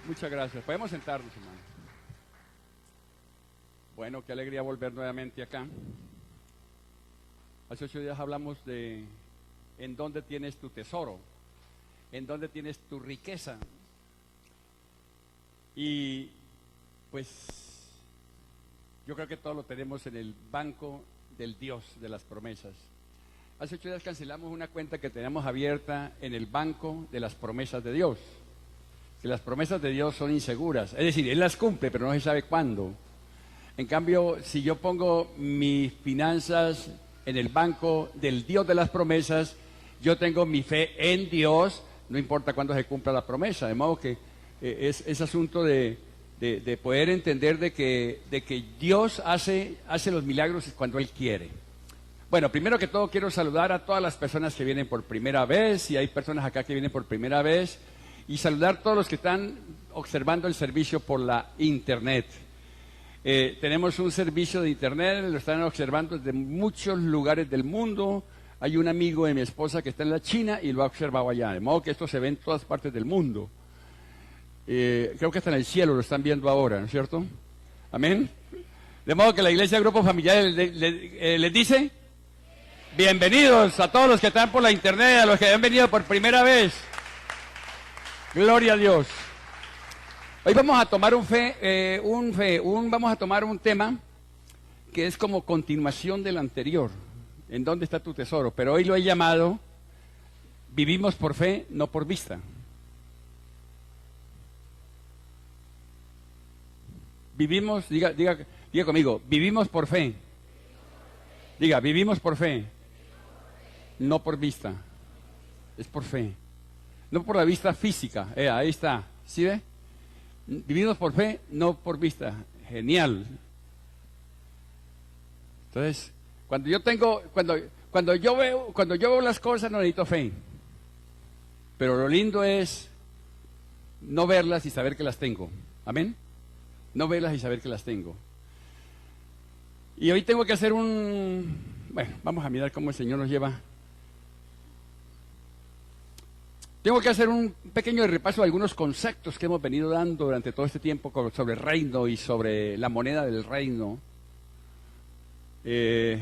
Muchas gracias. Podemos sentarnos, hermano. Bueno, qué alegría volver nuevamente acá. Hace 8 días hablamos de en dónde tienes tu tesoro, en dónde tienes tu riqueza. Y pues yo creo que todo lo tenemos en el banco del Dios de las promesas. Hace 8 días cancelamos una cuenta que teníamos abierta en el banco de las promesas de Dios. Que las promesas de Dios son inseguras, es decir, Él las cumple, pero no se sabe cuándo. En cambio, si yo pongo mis finanzas en el banco del Dios de las promesas, yo tengo mi fe en Dios, no importa cuándo se cumpla la promesa. De modo que es asunto de poder entender de que Dios hace los milagros cuando Él quiere. Bueno, primero que todo quiero saludar a todas las personas que vienen por primera vez, y hay personas acá que vienen por primera vez, y saludar a todos los que están observando el servicio por la internet. Tenemos un servicio de internet, lo están observando desde muchos lugares del mundo. Hay un amigo de mi esposa que está en la China y lo ha observado allá, de modo que esto se ve en todas partes del mundo. Creo que hasta en el cielo lo están viendo ahora, ¿no es cierto? Amén. De modo que la iglesia Grupo Familiar les dice: bienvenidos a todos los que están por la internet, a los que han venido por primera vez. Gloria a Dios. Hoy vamos a tomar vamos a tomar un tema que es como continuación del anterior. ¿En dónde está tu tesoro? Pero hoy lo he llamado vivimos por fe, no por vista. Vivimos, diga conmigo, vivimos por fe. Diga, vivimos por fe, no por vista. Es por fe. No por la vista física, ahí está, ¿sí ve? Vivimos por fe, no por vista. Genial. Entonces, cuando yo veo las cosas no necesito fe. Pero lo lindo es no verlas y saber que las tengo. Amén. No verlas y saber que las tengo. Y hoy tengo que hacer bueno, vamos a mirar cómo el Señor nos lleva. Tengo que hacer un pequeño repaso de algunos conceptos que hemos venido dando durante todo este tiempo sobre el reino y sobre la moneda del reino, sobre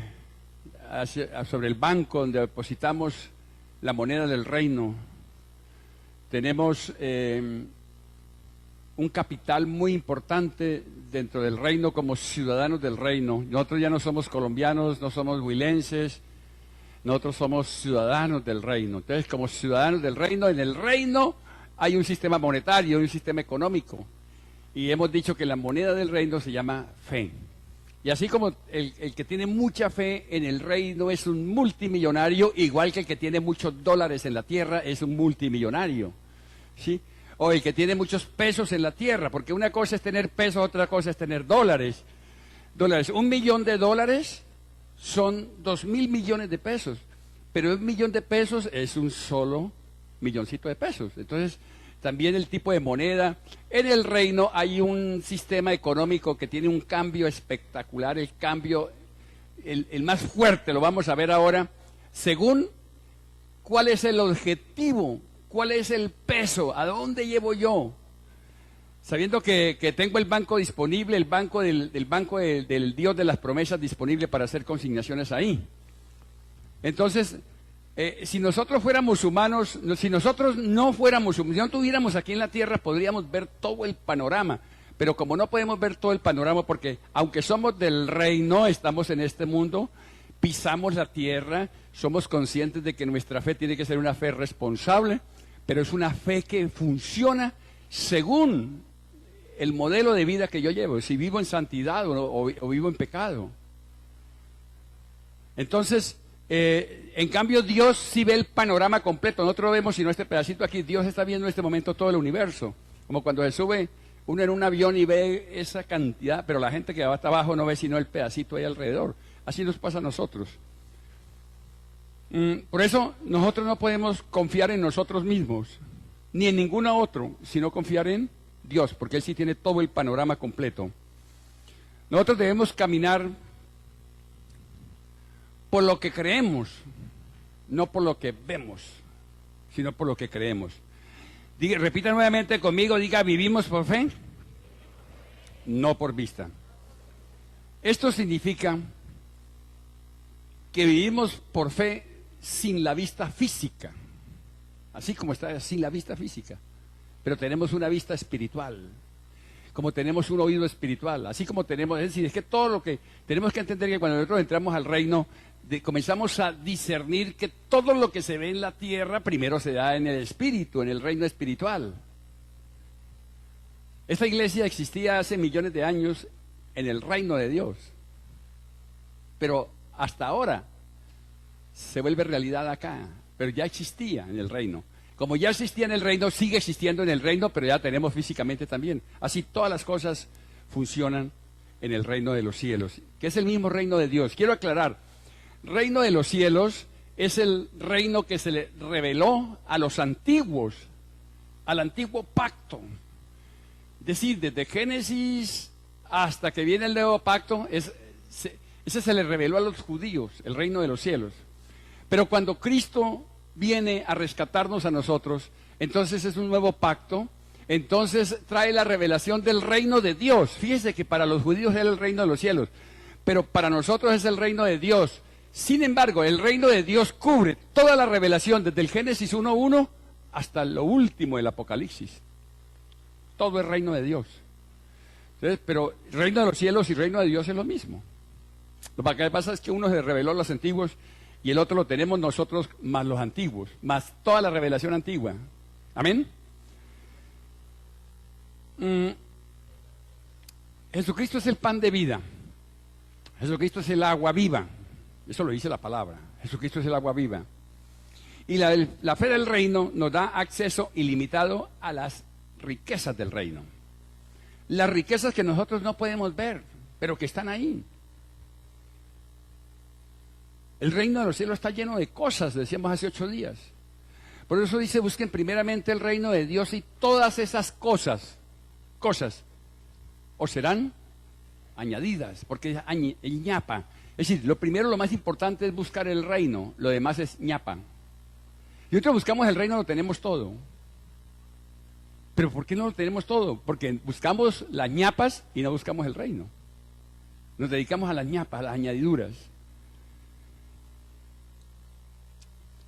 el banco donde depositamos la moneda del reino. Tenemos un capital muy importante dentro del reino como ciudadanos del reino. Nosotros ya no somos colombianos, no somos huilenses. Nosotros somos ciudadanos del reino. Entonces, como ciudadanos del reino, en el reino hay un sistema monetario, un sistema económico. Y hemos dicho que la moneda del reino se llama fe. Y así como el que tiene mucha fe en el reino es un multimillonario, igual que el que tiene muchos dólares en la tierra es un multimillonario. ¿Sí? O el que tiene muchos pesos en la tierra, porque una cosa es tener pesos, otra cosa es tener dólares. $1 millón son 2.000 millones de pesos, pero 1 millón de pesos es un solo milloncito de pesos. Entonces, también el tipo de moneda. En el reino hay un sistema económico que tiene un cambio espectacular, el cambio, el más fuerte, lo vamos a ver ahora, según cuál es el objetivo, cuál es el peso, a dónde llevo yo. Sabiendo que tengo el banco disponible, el banco del Dios de las promesas disponible para hacer consignaciones ahí. Entonces, si nosotros fuéramos humanos, si nosotros no fuéramos humanos, si no estuviéramos aquí en la tierra, podríamos ver todo el panorama. Pero como no podemos ver todo el panorama, porque aunque somos del reino, estamos en este mundo, pisamos la tierra, somos conscientes de que nuestra fe tiene que ser una fe responsable, pero es una fe que funciona según el modelo de vida que yo llevo, si vivo en santidad o vivo en pecado. Entonces, en cambio Dios sí ve el panorama completo. Nosotros vemos sino este pedacito aquí. Dios está viendo en este momento todo el universo, como cuando se sube uno en un avión y ve esa cantidad, pero la gente que va hasta abajo no ve sino el pedacito ahí alrededor. Así nos pasa a nosotros. Por eso nosotros no podemos confiar en nosotros mismos ni en ninguno otro, sino confiar en Dios, porque Él sí tiene todo el panorama completo. Nosotros debemos caminar por lo que creemos, no por lo que vemos, sino por lo que creemos. Repita nuevamente conmigo, diga, ¿vivimos por fe? No por vista. Esto significa que vivimos por fe sin la vista física, así como está sin la vista física, pero tenemos una vista espiritual, como tenemos un oído espiritual, así como tenemos, es decir, es que todo lo que tenemos que entender que cuando nosotros entramos al reino, comenzamos a discernir que todo lo que se ve en la tierra primero se da en el espíritu, en el reino espiritual. Esta iglesia existía hace millones de años en el reino de Dios, pero hasta ahora se vuelve realidad acá, pero ya existía en el reino. Como ya existía en el reino, sigue existiendo en el reino, pero ya tenemos físicamente también. Así todas las cosas funcionan en el reino de los cielos, que es el mismo reino de Dios. Quiero aclarar, reino de los cielos es el reino que se le reveló a los antiguos, al antiguo pacto. Es decir, desde Génesis hasta que viene el nuevo pacto, ese se le reveló a los judíos, el reino de los cielos. Pero cuando Cristo viene a rescatarnos a nosotros, entonces es un nuevo pacto, entonces trae la revelación del reino de Dios. Fíjese que para los judíos era el reino de los cielos, pero para nosotros es el reino de Dios. Sin embargo, el reino de Dios cubre toda la revelación desde el Génesis 1:1 hasta lo último del Apocalipsis. Todo es reino de Dios. Entonces, pero el reino de los cielos y el reino de Dios es lo mismo. Lo que pasa es que uno se reveló a los antiguos y el otro lo tenemos nosotros más los antiguos, más toda la revelación antigua. ¿Amén? Jesucristo es el pan de vida. Jesucristo es el agua viva. Eso lo dice la palabra. Jesucristo es el agua viva. Y la fe del reino nos da acceso ilimitado a las riquezas del reino. Las riquezas que nosotros no podemos ver, pero que están ahí. El reino de los cielos está lleno de cosas, decíamos hace 8 días. Por eso dice, busquen primeramente el reino de Dios y todas esas cosas os serán añadidas, porque es ñapa. Es decir, lo primero, lo más importante es buscar el reino, lo demás es ñapa. Y nosotros buscamos el reino, lo tenemos todo. Pero ¿por qué no lo tenemos todo? Porque buscamos las ñapas y no buscamos el reino. Nos dedicamos a las ñapas, a las añadiduras.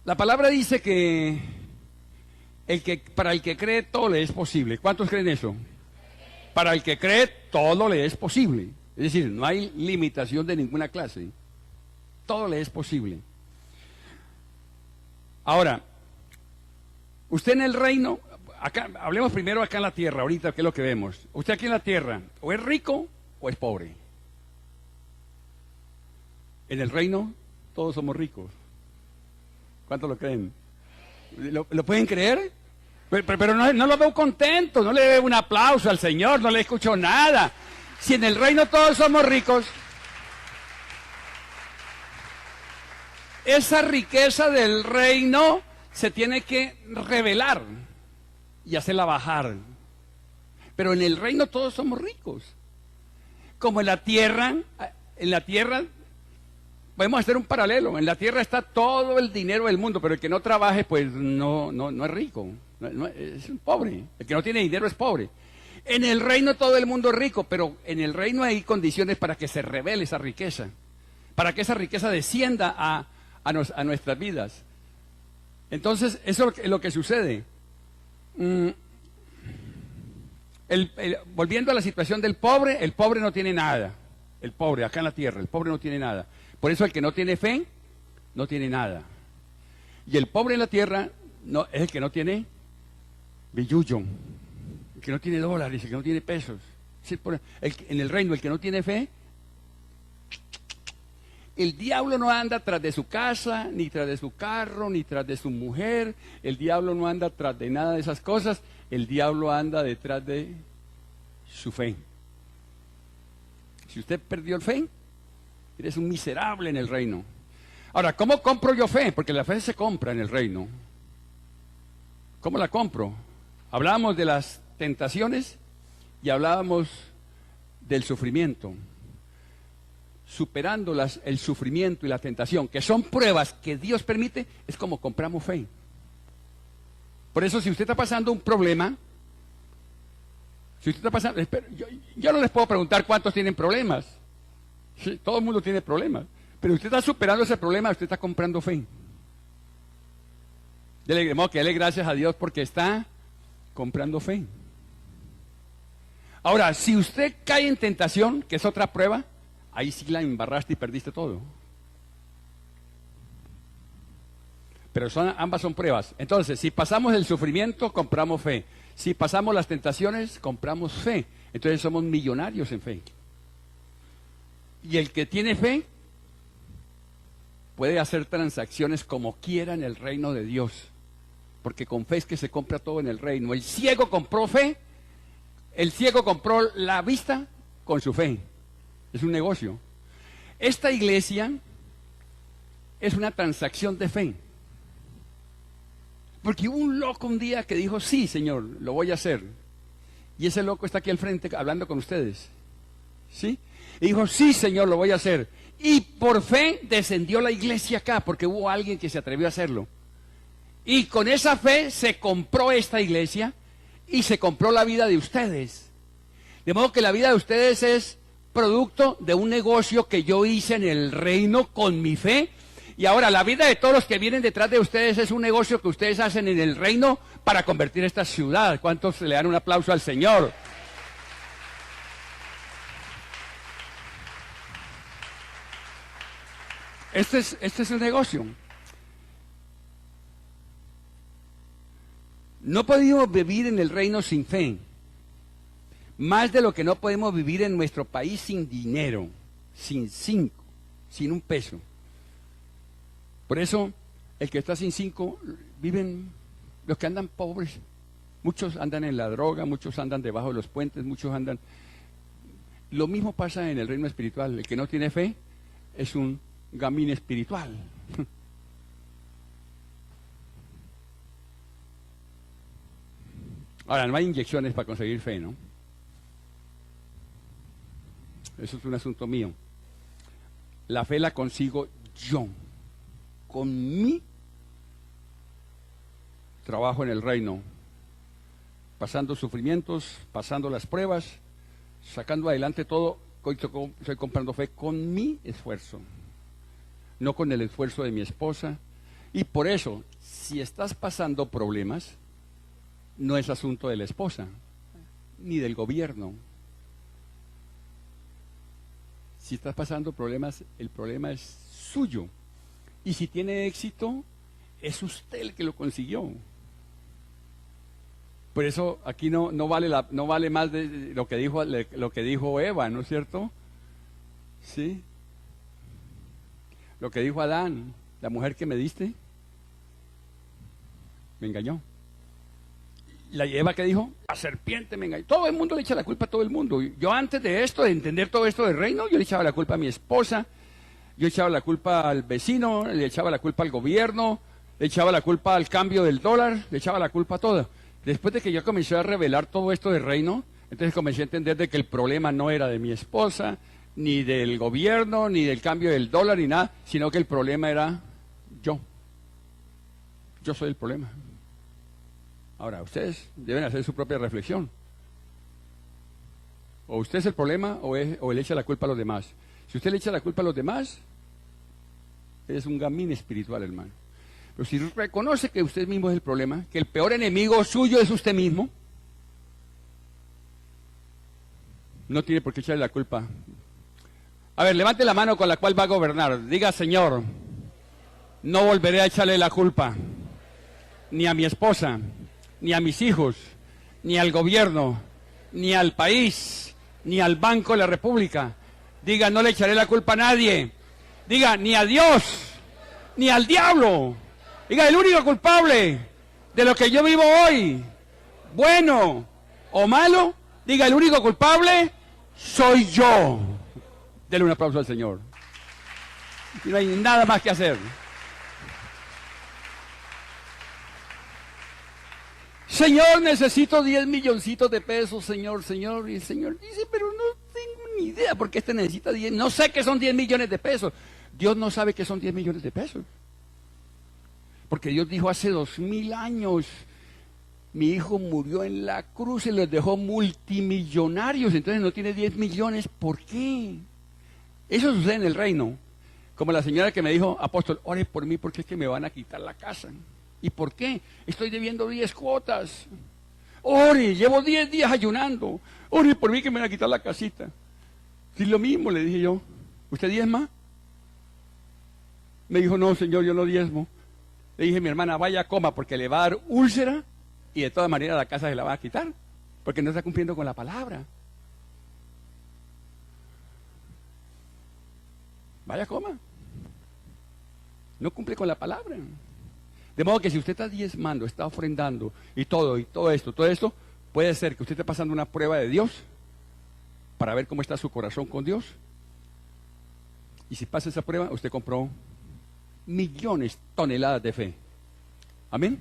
La palabra dice que para el que cree todo le es posible. ¿Cuántos creen eso? Para el que cree todo le es posible. Es decir, no hay limitación de ninguna clase. Todo le es posible. Ahora, usted en el reino, acá, hablemos primero acá en la tierra, ahorita, ¿qué es lo que vemos? Usted aquí en la tierra, o es rico o es pobre. En el reino, todos somos ricos. ¿Cuántos lo creen? ¿Lo pueden creer? Pero no lo veo contento, no le veo un aplauso al Señor, no le escucho nada. Si en el reino todos somos ricos, esa riqueza del reino se tiene que revelar y hacerla bajar. Pero en el reino todos somos ricos. Como en la tierra podemos hacer un paralelo. En la tierra está todo el dinero del mundo, pero el que no trabaje, pues no es rico, es un pobre. El que no tiene dinero es pobre. En el reino todo el mundo es rico, pero en el reino hay condiciones para que se revele esa riqueza, para que esa riqueza descienda a nuestras vidas. Entonces, eso es lo que sucede. Volviendo a la situación del pobre, el pobre no tiene nada. El pobre, acá en la tierra, el pobre no tiene nada. Por eso el que no tiene fe, no tiene nada. Y el pobre en la tierra es el que no tiene billullo, el que no tiene dólares, el que no tiene pesos. En el reino, el que no tiene fe, el diablo no anda tras de su casa, ni tras de su carro, ni tras de su mujer. El diablo no anda tras de nada de esas cosas. El diablo anda detrás de su fe. Si usted perdió el fe, eres un miserable en el reino. Ahora, ¿cómo compro yo fe? Porque la fe se compra en el reino. ¿Cómo la compro? Hablábamos de las tentaciones y hablábamos del sufrimiento. Superando el sufrimiento y la tentación, que son pruebas que Dios permite, es como compramos fe. Por eso, si usted está pasando un problema, si usted está pasando, yo no les puedo preguntar cuántos tienen problemas. Sí, todo el mundo tiene problemas. Pero usted está superando ese problema, usted está comprando fe. De modo que dele gracias a Dios porque está comprando fe. Ahora, si usted cae en tentación, que es otra prueba, ahí sí la embarraste y perdiste todo. Pero ambas son pruebas. Entonces, si pasamos el sufrimiento, compramos fe. Si pasamos las tentaciones, compramos fe. Entonces somos millonarios en fe. Y el que tiene fe puede hacer transacciones como quiera en el reino de Dios. Porque con fe es que se compra todo en el reino. El ciego compró fe. El ciego compró la vista con su fe. Es un negocio. Esta iglesia es una transacción de fe. Porque hubo un loco un día que dijo, sí, Señor, lo voy a hacer. Y ese loco está aquí al frente hablando con ustedes. ¿Sí? Y dijo, sí, Señor, lo voy a hacer. Y por fe descendió la iglesia acá, porque hubo alguien que se atrevió a hacerlo. Y con esa fe se compró esta iglesia y se compró la vida de ustedes. De modo que la vida de ustedes es producto de un negocio que yo hice en el reino con mi fe. Y ahora la vida de todos los que vienen detrás de ustedes es un negocio que ustedes hacen en el reino para convertir esta ciudad. ¿Cuántos le dan un aplauso al Señor? Este es el negocio. No podemos vivir en el reino sin fe. Más de lo que no podemos vivir en nuestro país sin dinero, sin un peso. Por eso, el que está sin 5, viven los que andan pobres. Muchos andan en la droga, muchos andan debajo de los puentes, muchos andan... Lo mismo pasa en el reino espiritual. El que no tiene fe es un gamín espiritual. Ahora, no hay inyecciones para conseguir fe, ¿no? Eso es un asunto mío. La fe la consigo yo, con mi trabajo en el reino, pasando sufrimientos, pasando las pruebas, sacando adelante todo. Estoy comprando fe con mi esfuerzo, no con el esfuerzo de mi esposa. Y por eso, si estás pasando problemas, no es asunto de la esposa, ni del gobierno. Si estás pasando problemas, el problema es suyo. Y si tiene éxito, es usted el que lo consiguió. Por eso aquí no vale más de lo que dijo Eva, ¿no es cierto? Sí. Lo que dijo Adán, la mujer que me diste, me engañó. La Eva que dijo, la serpiente me engañó. Todo el mundo le echa la culpa a todo el mundo. Yo antes de esto, de entender todo esto del reino, yo le echaba la culpa a mi esposa, yo echaba la culpa al vecino, le echaba la culpa al gobierno, le echaba la culpa al cambio del dólar, le echaba la culpa a todo. Después de que yo comencé a revelar todo esto del reino, entonces comencé a entender de que el problema no era de mi esposa, ni del gobierno, ni del cambio del dólar, ni nada, sino que el problema era yo. Yo soy el problema. Ahora, ustedes deben hacer su propia reflexión. O usted es el problema o le echa la culpa a los demás. Si usted le echa la culpa a los demás, es un gamín espiritual, hermano. Pero si reconoce que usted mismo es el problema, que el peor enemigo suyo es usted mismo, no tiene por qué echarle la culpa. A ver, levante la mano con la cual va a gobernar. Diga, Señor, no volveré a echarle la culpa, ni a mi esposa, ni a mis hijos, ni al gobierno, ni al país, ni al Banco de la República. Diga, no le echaré la culpa a nadie. Diga, ni a Dios, ni al diablo. Diga, el único culpable de lo que yo vivo hoy, bueno o malo, diga, el único culpable soy yo. Dele un aplauso al Señor. Y no hay nada más que hacer. Señor, necesito 10 milloncitos de pesos, Señor. Y el Señor dice, pero no tengo ni idea por qué este necesita 10. No sé qué son 10 millones de pesos. Dios no sabe qué son 10 millones de pesos. Porque Dios dijo hace 2000 años, Mi hijo murió en la cruz y los dejó multimillonarios, entonces no tiene 10 millones. ¿Por qué? Eso sucede en el reino. Como la señora que me dijo, apóstol, ore por mí porque es que me van a quitar la casa. ¿Y por qué? Estoy debiendo 10 cuotas. Ore, llevo 10 días ayunando. Ore por mí que me van a quitar la casita. Sí, lo mismo, le dije yo. ¿Usted diezma? Me dijo, no, señor, yo no diezmo. Le dije, mi hermana, vaya, coma, porque le va a dar úlcera y de todas maneras la casa se la va a quitar, porque no está cumpliendo con la palabra. Vaya, coma. No cumple con la palabra. De modo que si usted está diezmando, está ofrendando y todo esto, puede ser que usted esté pasando una prueba de Dios para ver cómo está su corazón con Dios. Y si pasa esa prueba, usted compró millones, toneladas de fe. Amén.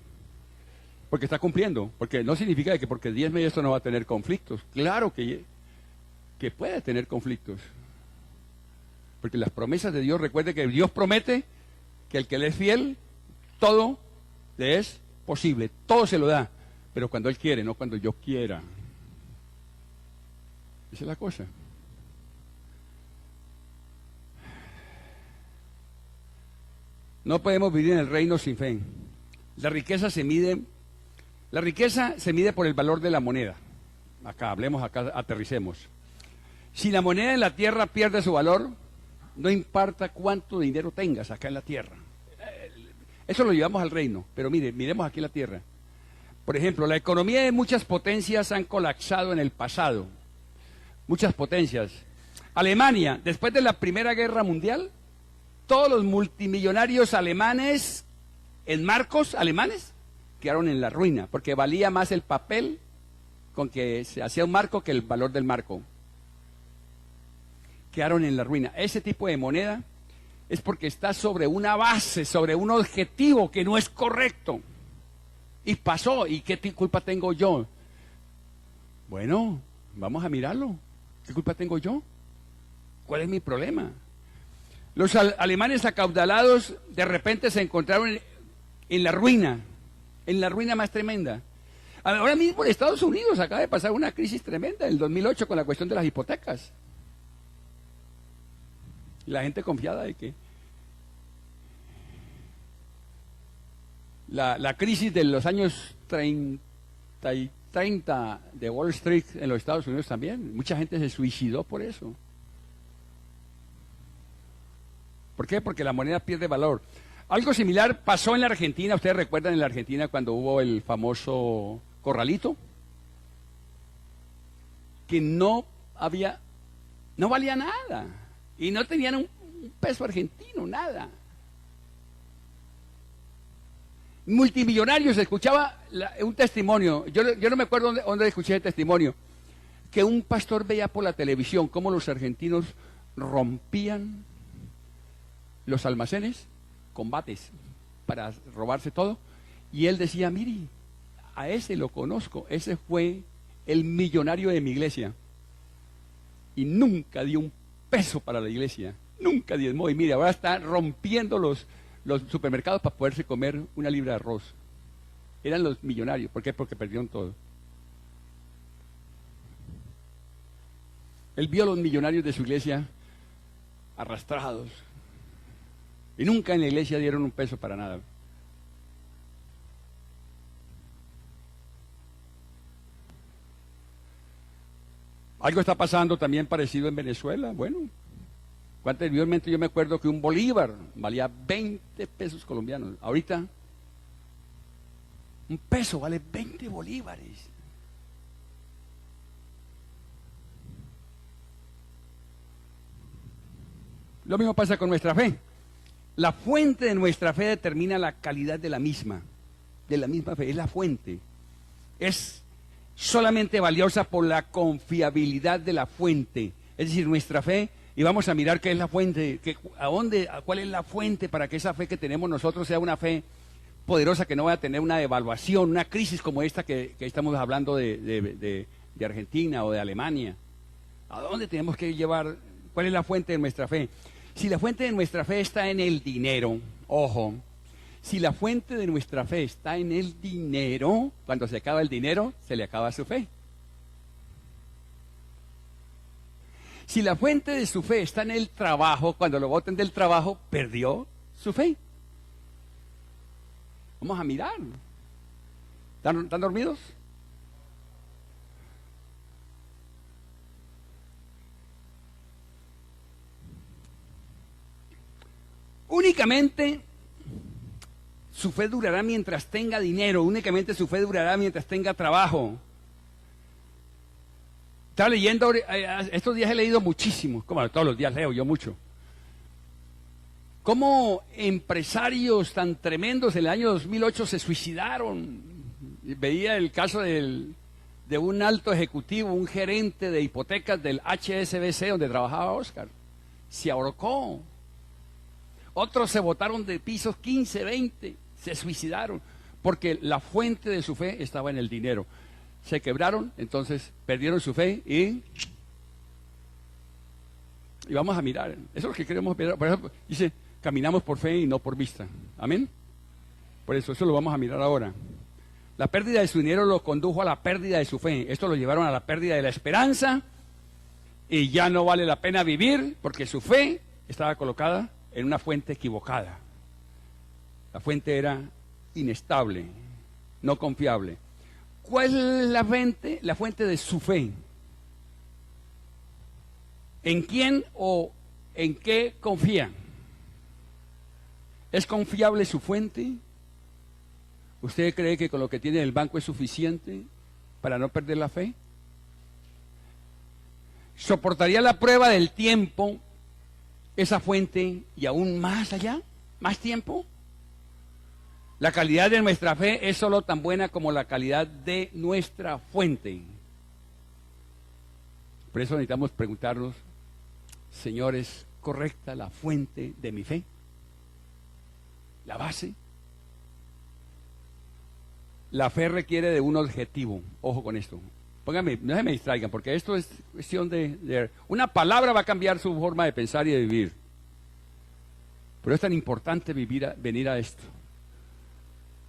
Porque está cumpliendo. Porque no significa que porque diezme y esto no va a tener conflictos. Claro que puede tener conflictos. Porque las promesas de Dios, recuerde que Dios promete que el que le es fiel, todo le es posible, todo se lo da, pero cuando Él quiere, no cuando yo quiera. Esa es la cosa. No podemos vivir en el reino sin fe. La riqueza se mide por el valor de la moneda. Acá aterricemos. Si la moneda en la tierra pierde su valor, no importa cuánto dinero tengas acá en la tierra. Eso lo llevamos al reino, pero miremos aquí en la tierra. Por ejemplo, la economía de muchas potencias han colapsado en el pasado. Muchas potencias. Alemania, después de la Primera Guerra Mundial, todos los multimillonarios alemanes, en marcos alemanes, quedaron en la ruina, porque valía más el papel con que se hacía un marco que el valor del marco. Quedaron en la ruina. Ese tipo de moneda es porque está sobre una base, sobre un objetivo que no es correcto. Y pasó, ¿y qué culpa tengo yo? Bueno, vamos a mirarlo. ¿Qué culpa tengo yo? ¿Cuál es mi problema? Los alemanes acaudalados de repente se encontraron en la ruina más tremenda. Ahora mismo en Estados Unidos acaba de pasar una crisis tremenda en el 2008 con la cuestión de las hipotecas. La gente confiada de que la crisis de los años 30 de Wall Street en los Estados Unidos también, mucha gente se suicidó por eso. ¿Por qué? Porque la moneda pierde valor. Algo similar pasó en la Argentina. ¿Ustedes recuerdan en la Argentina cuando hubo el famoso corralito? Que no valía nada. Y no tenían un peso argentino, nada. Multimillonarios, escuchaba un testimonio. Yo no me acuerdo dónde escuché el testimonio. Que un pastor veía por la televisión cómo los argentinos rompían los almacenes, combates para robarse todo, y él decía, mire, a ese lo conozco, ese fue el millonario de mi iglesia, y nunca dio un peso para la iglesia, nunca diezmó, y mire, ahora está rompiendo los supermercados para poderse comer una libra de arroz. Eran los millonarios. ¿Por qué? Porque perdieron todo. Él vio a los millonarios de su iglesia arrastrados. Y nunca en la iglesia dieron un peso para nada. Algo está pasando también parecido en Venezuela. Bueno, anteriormente yo me acuerdo que un bolívar valía 20 pesos colombianos. Ahorita, un peso vale 20 bolívares. Lo mismo pasa con nuestra fe. La fuente de nuestra fe determina la calidad de la misma fe, es la fuente. Es solamente valiosa por la confiabilidad de la fuente. Es decir, nuestra fe, y vamos a mirar qué es la fuente, cuál es la fuente para que esa fe que tenemos nosotros sea una fe poderosa, que no vaya a tener una devaluación, una crisis como esta que estamos hablando de Argentina o de Alemania. ¿A dónde tenemos que llevar? ¿Cuál es la fuente de nuestra fe? Si la fuente de nuestra fe está en el dinero, ojo, Si la fuente de nuestra fe está en el dinero, cuando se acaba el dinero, se le acaba su fe. Si la fuente de su fe está en el trabajo, cuando lo boten del trabajo, perdió su fe. Vamos a mirar. ¿Están dormidos? Únicamente su fe durará mientras tenga dinero, únicamente su fe durará mientras tenga trabajo. Estaba leyendo, estos días he leído muchísimo, como todos los días leo yo mucho. Cómo empresarios tan tremendos en el año 2008 se suicidaron. Veía el caso de un alto ejecutivo, un gerente de hipotecas del HSBC donde trabajaba Oscar. Se ahorcó. Otros se botaron de pisos 15, 20, se suicidaron, porque la fuente de su fe estaba en el dinero. Se quebraron, entonces perdieron su fe y vamos a mirar. Eso es lo que queremos ver. Por ejemplo, dice, caminamos por fe y no por vista. Amén. Por eso lo vamos a mirar ahora. La pérdida de su dinero lo condujo a la pérdida de su fe. Esto lo llevaron a la pérdida de la esperanza y ya no vale la pena vivir porque su fe estaba colocada en una fuente equivocada. La fuente era inestable, no confiable. ¿Cuál es la fuente? La fuente de su fe. ¿En quién o en qué confía? ¿Es confiable su fuente? ¿Usted cree que con lo que tiene en el banco es suficiente para no perder la fe? ¿Soportaría la prueba del tiempo esa fuente y aún más allá? ¿Más tiempo? La calidad de nuestra fe es solo tan buena como la calidad de nuestra fuente. Por eso necesitamos preguntarnos, Señor, ¿es correcta la fuente de mi fe? ¿La base? La fe requiere de un objetivo. Ojo con esto. Pónganme, no se me distraigan, porque esto es cuestión de... Una palabra va a cambiar su forma de pensar y de vivir. Pero es tan importante venir a esto.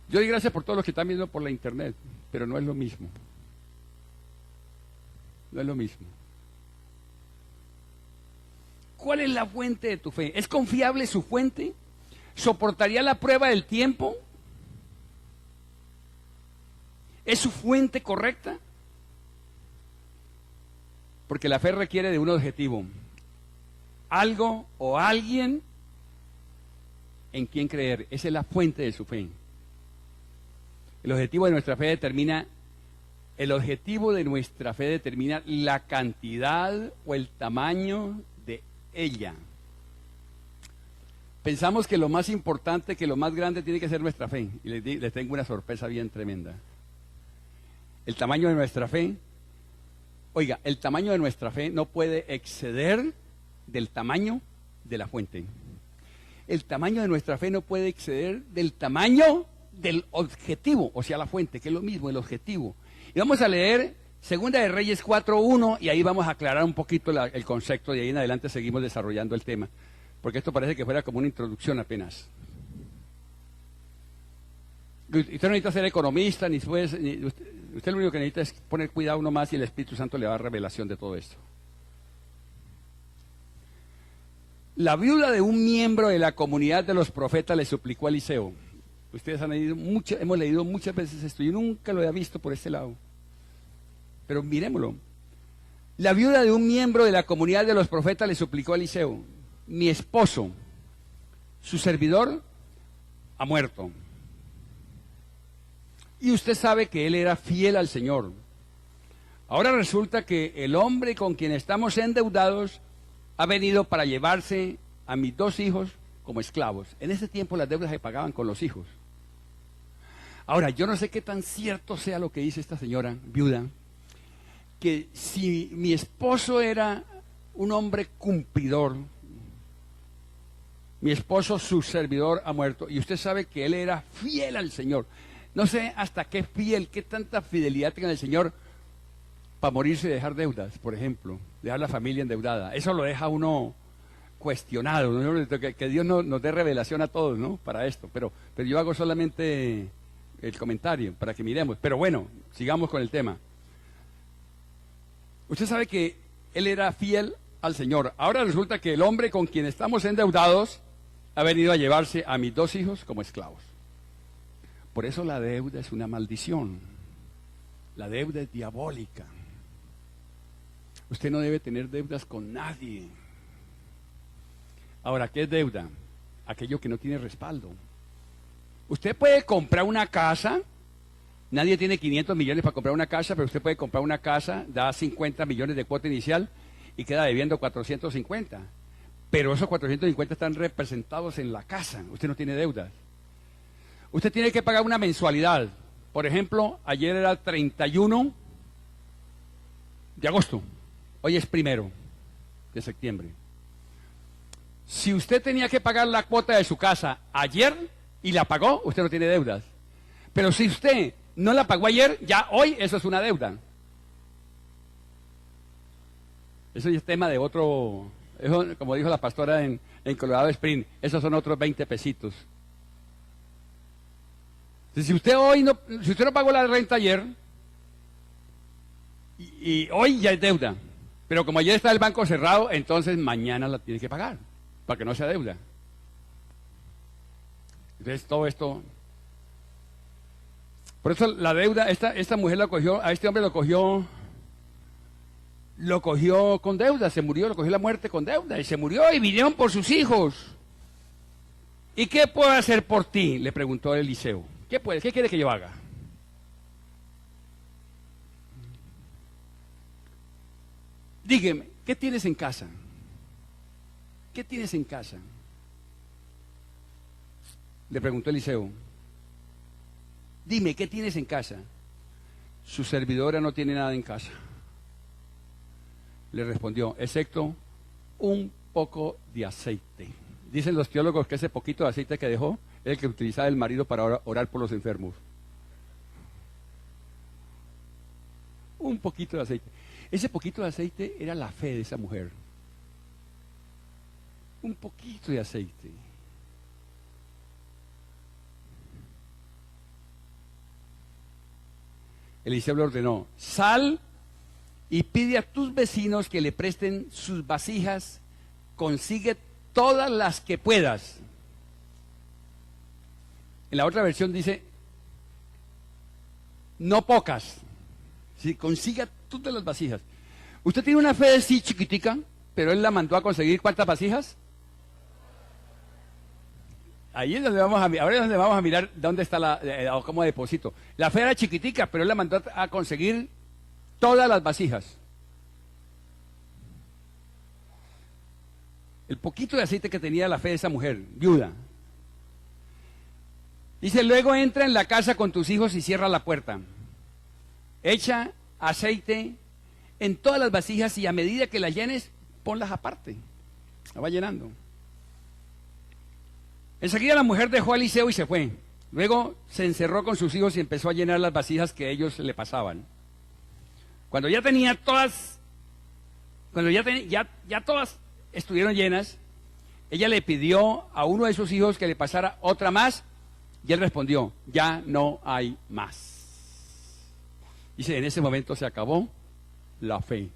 Yo doy gracias por todos los que están viendo por la internet, pero no es lo mismo. No es lo mismo. ¿Cuál es la fuente de tu fe? ¿Es confiable su fuente? ¿Soportaría la prueba del tiempo? ¿Es su fuente correcta? Porque la fe requiere de un objetivo. Algo o alguien en quien creer. Esa es la fuente de su fe. El objetivo de nuestra fe determina la cantidad o el tamaño de ella. Pensamos que lo más importante, que lo más grande tiene que ser nuestra fe. Y les tengo una sorpresa bien tremenda. El tamaño de nuestra fe, el tamaño de nuestra fe no puede exceder del tamaño de la fuente. El tamaño de nuestra fe no puede exceder del tamaño del objetivo, o sea, la fuente, que es lo mismo, el objetivo. Y vamos a leer Segunda de Reyes 4:1 y ahí vamos a aclarar un poquito el concepto, de ahí en adelante seguimos desarrollando el tema, porque esto parece que fuera como una introducción apenas. Usted no necesita ser economista, usted lo único que necesita es poner cuidado uno más y el Espíritu Santo le va a dar revelación de todo esto. La viuda de un miembro de la comunidad de los profetas le suplicó a Eliseo. Ustedes hemos leído muchas veces esto, yo nunca lo había visto por este lado. Pero miremoslo. La viuda de un miembro de la comunidad de los profetas le suplicó a Eliseo: mi esposo, su servidor, ha muerto. Y usted sabe que él era fiel al Señor. Ahora resulta que el hombre con quien estamos endeudados ha venido para llevarse a mis 2 hijos como esclavos. En ese tiempo las deudas se pagaban con los hijos. Ahora, yo no sé qué tan cierto sea lo que dice esta señora viuda, que si mi esposo era un hombre cumplidor, mi esposo, su servidor, ha muerto, y usted sabe que él era fiel al Señor. No sé hasta qué tanta fidelidad tenga el Señor para morirse y dejar deudas, por ejemplo, dejar la familia endeudada. Eso lo deja uno cuestionado, ¿no? Que Dios nos dé revelación a todos, ¿no? Para esto, pero yo hago solamente el comentario para que miremos. Pero bueno, sigamos con el tema. Usted sabe que él era fiel al Señor. Ahora resulta que el hombre con quien estamos endeudados ha venido a llevarse a mis 2 hijos como esclavos. Por eso la deuda es una maldición. La deuda es diabólica. Usted no debe tener deudas con nadie. Ahora, ¿qué es deuda? Aquello que no tiene respaldo. Usted puede comprar una casa, nadie tiene 500 millones para comprar una casa, pero usted puede comprar una casa, da 50 millones de cuota inicial y queda debiendo 450. Pero esos 450 están representados en la casa, usted no tiene deudas. Usted tiene que pagar una mensualidad. Por ejemplo, ayer era 31 de agosto, hoy es 1 de septiembre. Si usted tenía que pagar la cuota de su casa ayer y la pagó, usted no tiene deudas. Pero si usted no la pagó ayer, ya hoy eso es una deuda. Eso es tema de otro, eso, como dijo la pastora en Colorado Spring, esos son otros 20 pesitos. Si usted si usted no pagó la renta ayer, y hoy ya es deuda, pero como ayer está el banco cerrado, entonces mañana la tiene que pagar, para que no sea deuda. Entonces todo esto, por eso la deuda, esta mujer la cogió, a este hombre lo cogió con deuda, se murió, lo cogió la muerte con deuda, y se murió y vinieron por sus hijos. ¿Y qué puedo hacer por ti?, le preguntó Eliseo. ¿Qué quiere que yo haga? Dígame, ¿qué tienes en casa? ¿Qué tienes en casa?, le preguntó Eliseo. Dime, ¿qué tienes en casa? Su servidora no tiene nada en casa, le respondió, excepto un poco de aceite. Dicen los teólogos que ese poquito de aceite que dejó es el que utilizaba el marido para orar por los enfermos. Un poquito de aceite. Ese poquito de aceite era la fe de esa mujer. Un poquito de aceite. Eliseo le ordenó, sal y pide a tus vecinos que le presten sus vasijas, consigue todas las que puedas. En la otra versión dice, no pocas, si consiga todas las vasijas. Usted tiene una fe de sí chiquitica, pero él la mandó a conseguir ¿cuántas vasijas? Ahí es donde ahora es donde vamos a mirar dónde está cómo deposito. La fe era chiquitica, pero él la mandó a conseguir todas las vasijas. El poquito de aceite que tenía la fe de esa mujer, viuda. Dice, luego entra en la casa con tus hijos y cierra la puerta. Echa aceite en todas las vasijas y a medida que las llenes, ponlas aparte. La va llenando. Enseguida la mujer dejó a Eliseo y se fue. Luego se encerró con sus hijos y empezó a llenar las vasijas que ellos le pasaban. Cuando ya tenía todas, ya todas estuvieron llenas, ella le pidió a uno de sus hijos que le pasara otra más y él respondió, ya no hay más. Dice, en ese momento se acabó la fe.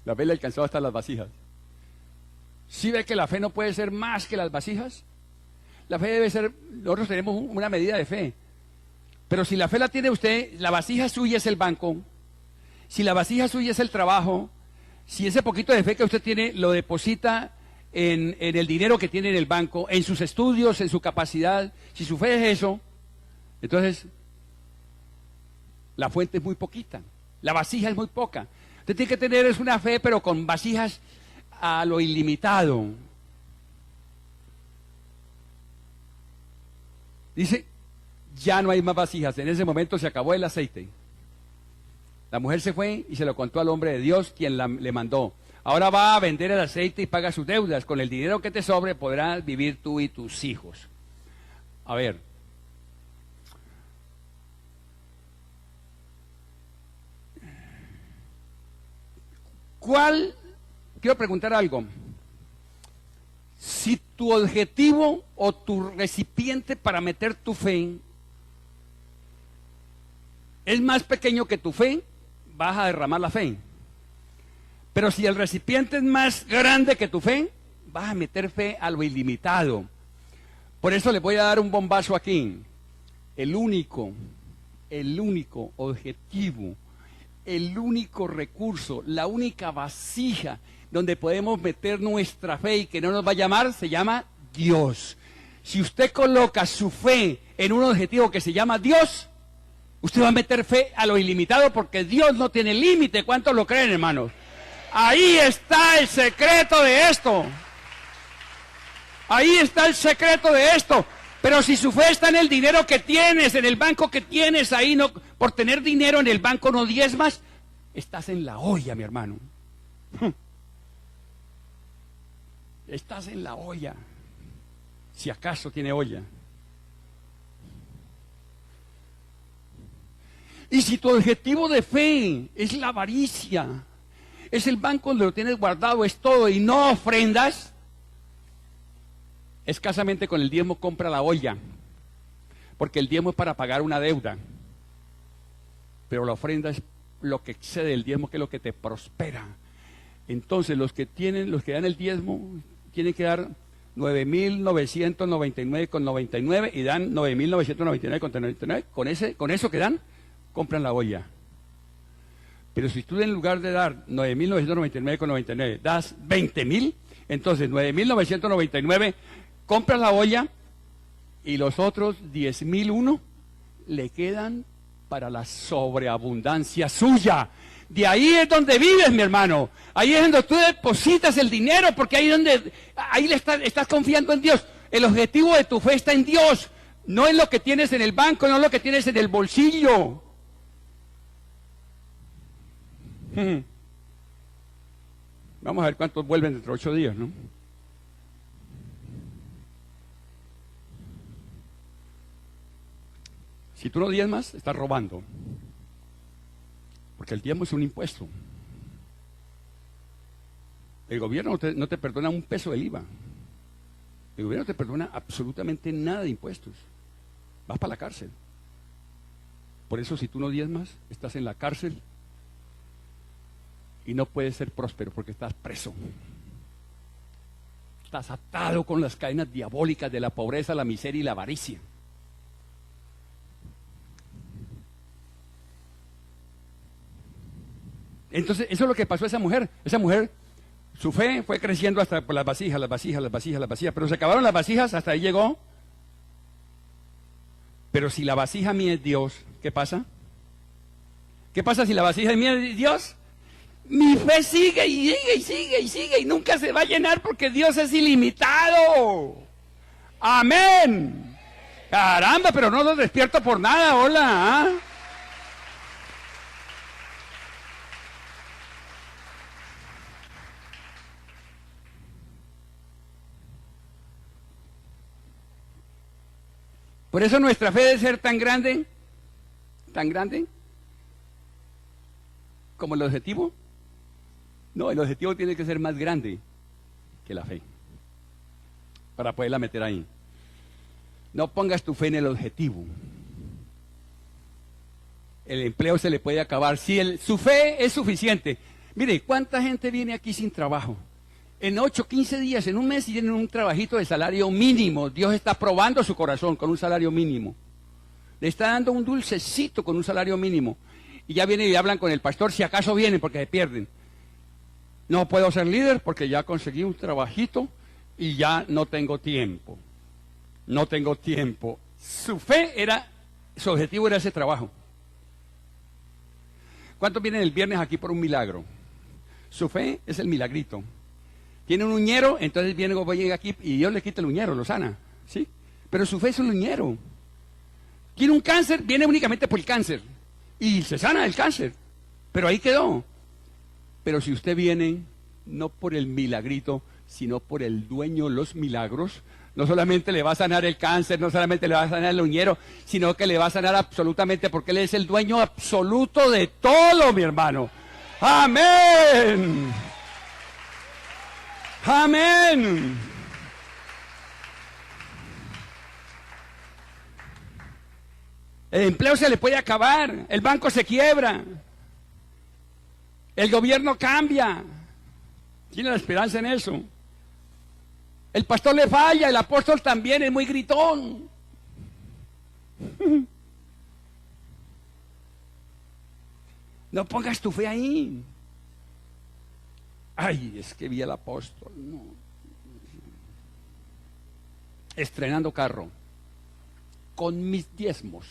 La fe le alcanzó hasta las vasijas. ¿Sí ve que la fe no puede ser más que las vasijas? La fe debe ser, nosotros tenemos una medida de fe. Pero si la fe la tiene usted, la vasija suya es el banco, si la vasija suya es el trabajo, si ese poquito de fe que usted tiene lo deposita en el dinero que tiene en el banco, en sus estudios, en su capacidad, si su fe es eso, entonces la fuente es muy poquita, la vasija es muy poca. Usted tiene que tener es una fe, pero con vasijas a lo ilimitado. Dice, ya no hay más vasijas. En ese momento se acabó el aceite. La mujer se fue y se lo contó al hombre de Dios, quien le mandó. Ahora va a vender el aceite y paga sus deudas. Con el dinero que te sobre podrás vivir tú y tus hijos. A ver. Quiero preguntar algo. Si tu objetivo o tu recipiente para meter tu fe es más pequeño que tu fe, vas a derramar la fe. Pero si el recipiente es más grande que tu fe, vas a meter fe a lo ilimitado. Por eso les voy a dar un bombazo aquí. El único objetivo, el único recurso, la única vasija donde podemos meter nuestra fe y que no nos va a llamar, se llama Dios. Si usted coloca su fe en un objetivo que se llama Dios, usted va a meter fe a lo ilimitado porque Dios no tiene límite. ¿Cuántos lo creen, hermanos? Ahí está el secreto de esto. Ahí está el secreto de esto. Pero si su fe está en el dinero que tienes, en el banco que tienes, ahí no, por tener dinero en el banco no diezmas, estás en la olla, mi hermano. Estás en la olla. Si acaso tiene olla. Y si tu objetivo de fe es la avaricia, es el banco donde lo tienes guardado, es todo, y no ofrendas, escasamente con el diezmo compra la olla, porque el diezmo es para pagar una deuda, pero la ofrenda es lo que excede el diezmo, que es lo que te prospera. Entonces los que dan el diezmo, tienen que dar 9.999,99 y dan 9.999,99. Con eso que dan, compran la olla. Pero si tú en lugar de dar 9.999,99 das 20.000, entonces 9.999 compras la olla y los otros 10.001 le quedan para la sobreabundancia suya. De ahí es donde vives, mi hermano. Ahí es donde tú depositas el dinero, porque ahí estás confiando en Dios. El objetivo de tu fe está en Dios, no en lo que tienes en el banco, no en lo que tienes en el bolsillo. Vamos a ver cuántos vuelven dentro de 8 días, ¿no? Si tú no diezmas, estás robando. Porque el diezmo es un impuesto. El gobierno no te perdona un peso del IVA. El gobierno no te perdona absolutamente nada de impuestos. Vas para la cárcel. Por eso si tú no diezmas, estás en la cárcel y no puedes ser próspero porque estás preso. Estás atado con las cadenas diabólicas de la pobreza, la miseria y la avaricia. Entonces, eso es lo que pasó a esa mujer. Esa mujer, su fe fue creciendo hasta por las vasijas, pero se acabaron las vasijas, hasta ahí llegó. Pero si la vasija mía es Dios, ¿qué pasa? ¿Qué pasa si la vasija mía es Dios? Mi fe sigue y sigue y sigue y sigue y nunca se va a llenar porque Dios es ilimitado. Amén. Caramba, pero no los despierto por nada, hola, ¿ah? Por eso nuestra fe debe ser tan grande como el objetivo. No, el objetivo tiene que ser más grande que la fe, para poderla meter ahí. No pongas tu fe en el objetivo. El empleo se le puede acabar. Si su fe es suficiente. Mire, ¿cuánta gente viene aquí sin trabajo? En 8, 15 días, en un mes, y tienen un trabajito de salario mínimo. Dios está probando su corazón con un salario mínimo. Le está dando un dulcecito con un salario mínimo. Y ya vienen y hablan con el pastor, si acaso vienen, porque se pierden. No puedo ser líder porque ya conseguí un trabajito y ya no tengo tiempo. No tengo tiempo. Su objetivo era ese trabajo. ¿Cuántos vienen el viernes aquí por un milagro? Su fe es el milagrito. Tiene un uñero, entonces llega aquí y Dios le quita el uñero, lo sana, ¿sí? Pero su fe es un uñero. Tiene un cáncer, viene únicamente por el cáncer y se sana el cáncer, pero ahí quedó. Pero si usted viene no por el milagrito, sino por el dueño de los milagros, no solamente le va a sanar el cáncer, no solamente le va a sanar el uñero, sino que le va a sanar absolutamente, porque Él es el dueño absoluto de todo, mi hermano. ¡Amén! ¡Amén! El empleo se le puede acabar, el banco se quiebra, el gobierno cambia. Tiene la esperanza en eso. El pastor le falla, el apóstol también es muy gritón. No pongas tu fe ahí. Ay, es que vi al apóstol, no. Estrenando carro, con mis diezmos.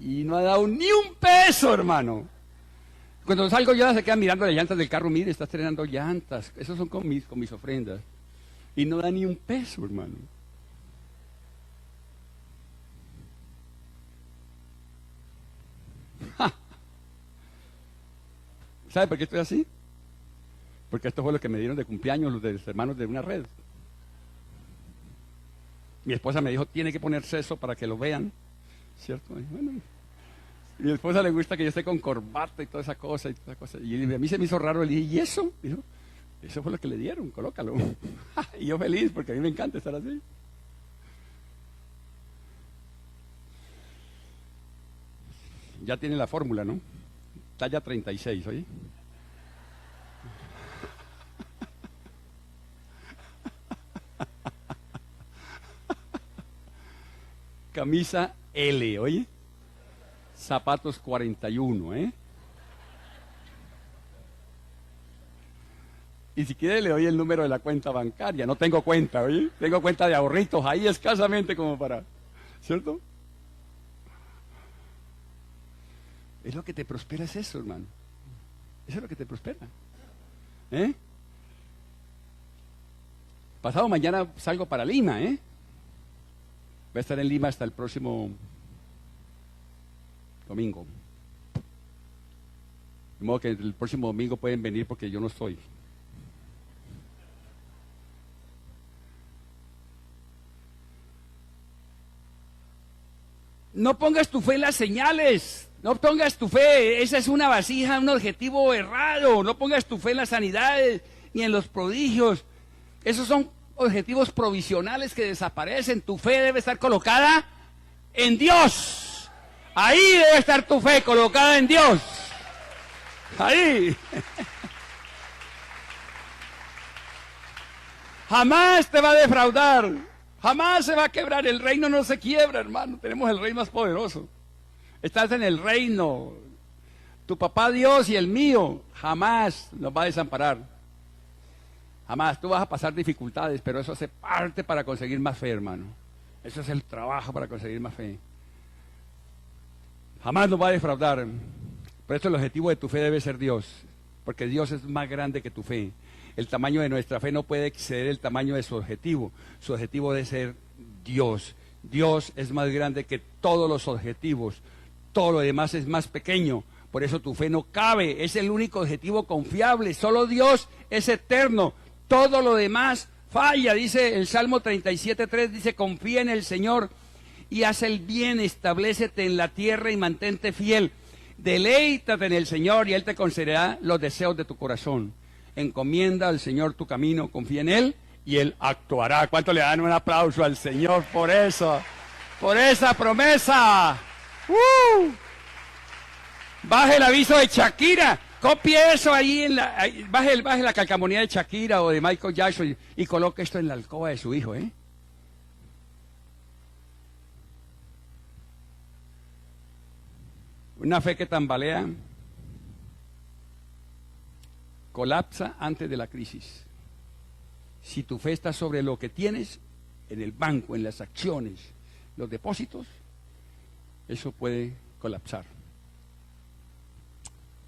Y no ha dado ni un peso, hermano. Cuando salgo yo se quedan mirando las llantas del carro. Mire, está estrenando llantas. Esos son con mis ofrendas. Y no da ni un peso, hermano. ¡Ja! ¿Sabe por qué estoy así? Porque esto fue lo que me dieron de cumpleaños los de los hermanos de una red. Mi esposa me dijo, tiene que ponerse eso para que lo vean. ¿Cierto? Y bueno, a mi esposa le gusta que yo esté con corbata y toda esa cosa. Y a mí se me hizo raro. Le dije, ¿y eso? Dijo, eso fue lo que le dieron, colócalo. Y yo feliz, porque a mí me encanta estar así. Ya tiene la fórmula, ¿no? Talla 36, ¿oye? Camisa L, ¿oye? Zapatos 41, ¿eh? Y si quiere le doy el número de la cuenta bancaria. No tengo cuenta, ¿oye? Tengo cuenta de ahorritos ahí escasamente como para... ¿Cierto? Es lo que te prospera, es eso, hermano. Eso es lo que te prospera. ¿Eh? Pasado mañana salgo para Lima, ¿eh? Voy a estar en Lima hasta el próximo domingo. De modo que el próximo domingo pueden venir porque yo no estoy. No pongas tu fe en las señales. No pongas tu fe. Esa es una vasija, un objetivo errado. No pongas tu fe en las sanidades ni en los prodigios. Esos son objetivos provisionales que desaparecen. Tu fe debe estar colocada en Dios. Ahí debe estar tu fe colocada en Dios. Ahí. Jamás te va a defraudar. Jamás se va a quebrar. El reino no se quiebra, hermano. Tenemos el rey más poderoso. Estás en el reino. Tu papá Dios y el mío jamás nos va a desamparar. Jamás. Tú vas a pasar dificultades, pero eso hace parte para conseguir más fe, hermano. Eso es el trabajo para conseguir más fe. Jamás nos va a defraudar. Por eso el objetivo de tu fe debe ser Dios, porque Dios es más grande que tu fe. El tamaño de nuestra fe no puede exceder el tamaño de su objetivo. Su objetivo debe ser Dios. Dios es más grande que todos los objetivos. Todo lo demás es más pequeño. Por eso tu fe no cabe. Es el único objetivo confiable. Solo Dios es eterno. Todo lo demás falla. Dice el Salmo 37:3, dice, confía en el Señor y haz el bien, establécete en la tierra y mantente fiel. Deleítate en el Señor y Él te concederá los deseos de tu corazón. Encomienda al Señor tu camino, confía en Él y Él actuará. ¿Cuánto le dan un aplauso al Señor por eso? Por esa promesa. Baje el aviso de Shakira. Copie eso ahí, baje la calcamonía de Shakira o de Michael Jackson y coloque esto en la alcoba de su hijo, ¿eh? Una fe que tambalea colapsa antes de la crisis. Si tu fe está sobre lo que tienes, en el banco, en las acciones, los depósitos, eso puede colapsar.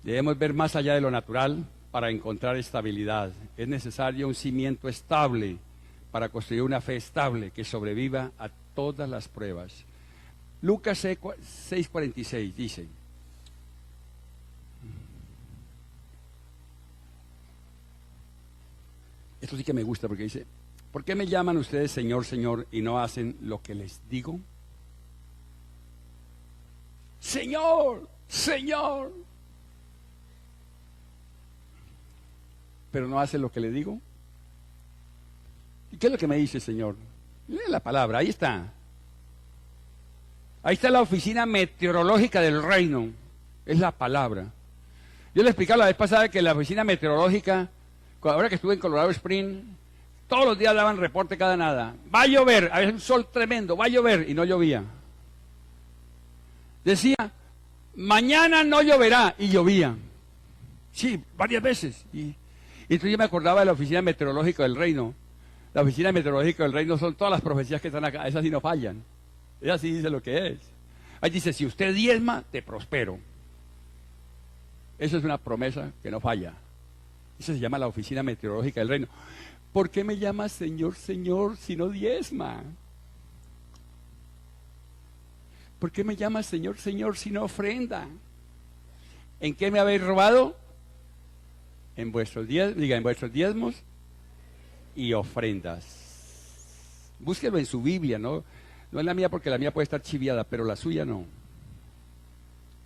Debemos ver más allá de lo natural para encontrar estabilidad. Es necesario un cimiento estable para construir una fe estable que sobreviva a todas las pruebas. Lucas 6:46 dice: esto sí que me gusta porque dice, ¿por qué me llaman ustedes Señor, Señor y no hacen lo que les digo? Señor, Señor, pero no hacen lo que le digo. ¿Y qué es lo que me dice, Señor? Lee la palabra, ahí está. Ahí está la oficina meteorológica del reino. Es la palabra. Yo le explicaba la vez pasada que la oficina meteorológica, ahora que estuve en Colorado Springs, todos los días daban reporte cada nada. Va a llover, había un sol tremendo, va a llover, y no llovía. Decía, mañana no lloverá, y llovía. Sí, varias veces. Y entonces yo me acordaba de la oficina meteorológica del reino. La oficina meteorológica del reino son todas las profecías que están acá, esas sí no fallan. Ella sí dice lo que es. Ahí dice, si usted diezma, te prospero. Eso es una promesa que no falla. Eso se llama la oficina meteorológica del reino. ¿Por qué me llamas Señor, Señor, si no diezma? ¿Por qué me llamas Señor, Señor, si no ofrenda? ¿En qué me habéis robado? En vuestros diezmos y ofrendas. Búsquelo en su Biblia, ¿no? No es la mía porque la mía puede estar chiviada, pero la suya no.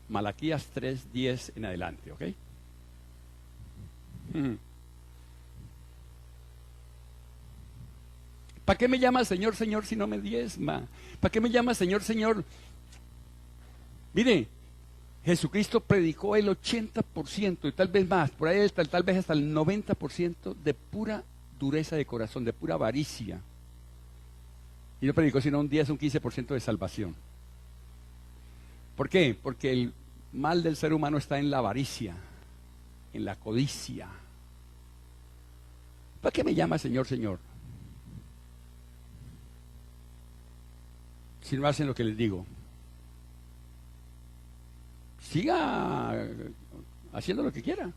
Malaquías 3:10 en adelante, ¿ok? ¿Para qué me llamas Señor, Señor si no me diezma? ¿Para qué me llamas Señor, Señor? Mire, Jesucristo predicó el 80% y tal vez más, por ahí tal vez hasta el 90% de pura dureza de corazón, de pura avaricia. Y no predicó sino un 10, un 15% de salvación. ¿Por qué? Porque el mal del ser humano está en la avaricia, en la codicia. ¿Para qué me llama Señor, Señor? Si no hacen lo que les digo. Siga haciendo lo que quiera.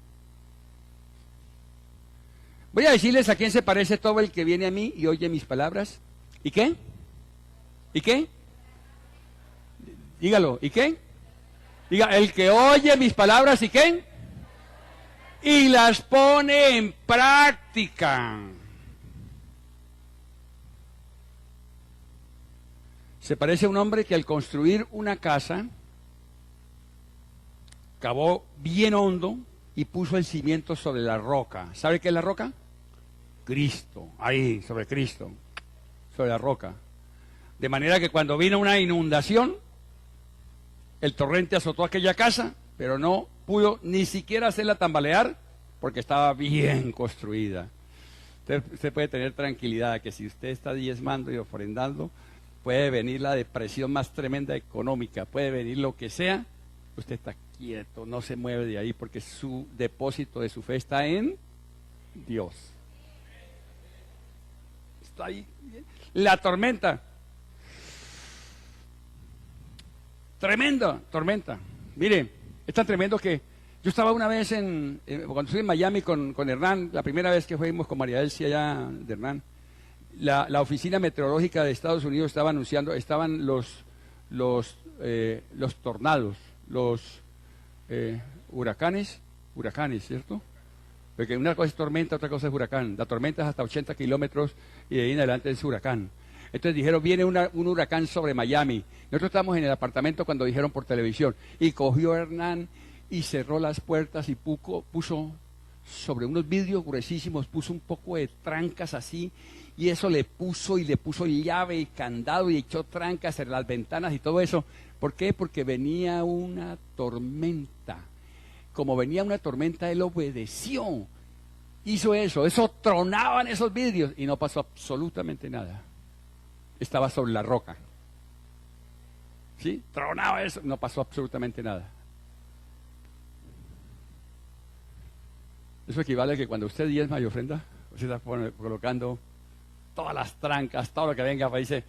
Voy a decirles a quién se parece todo el que viene a mí y oye mis palabras. ¿Y qué? ¿Y qué? Dígalo, ¿y qué? Diga, el que oye mis palabras, ¿y qué? Y las pone en práctica. Se parece a un hombre que al construir una casa, cavó bien hondo y puso el cimiento sobre la roca. ¿Sabe qué es la roca? Cristo, ahí, sobre Cristo, sobre la roca. De manera que cuando vino una inundación, el torrente azotó aquella casa, pero no pudo ni siquiera hacerla tambalear, porque estaba bien construida. Usted puede tener tranquilidad que si usted está diezmando y ofrendando, puede venir la depresión más tremenda económica, puede venir lo que sea, usted está quieto, no se mueve de ahí, porque su depósito de su fe está en Dios. Está ahí. La tormenta. Tremenda tormenta. Mire, es tan tremendo que yo estaba una vez cuando estuve en Miami con Hernán, la primera vez que fuimos con María Elsie allá de Hernán, la oficina meteorológica de Estados Unidos estaba anunciando, estaban los tornados, los huracanes, ¿cierto? Porque una cosa es tormenta, otra cosa es huracán. La tormenta es hasta 80 kilómetros y de ahí en adelante es huracán. Entonces dijeron, viene un huracán sobre Miami. Nosotros estábamos en el apartamento cuando dijeron por televisión. Y cogió a Hernán y cerró las puertas y puso sobre unos vidrios gruesísimos, puso un poco de trancas así. Y eso le puso llave y candado y echó trancas en las ventanas y todo eso. ¿Por qué? Porque venía una tormenta. Como venía una tormenta, él obedeció. Hizo eso tronaban esos vidrios y no pasó absolutamente nada. Estaba sobre la roca. ¿Sí? Tronaba eso, no pasó absolutamente nada. Eso equivale a que cuando usted diezma y ofrenda, usted está colocando todas las trancas, todo lo que venga, dice,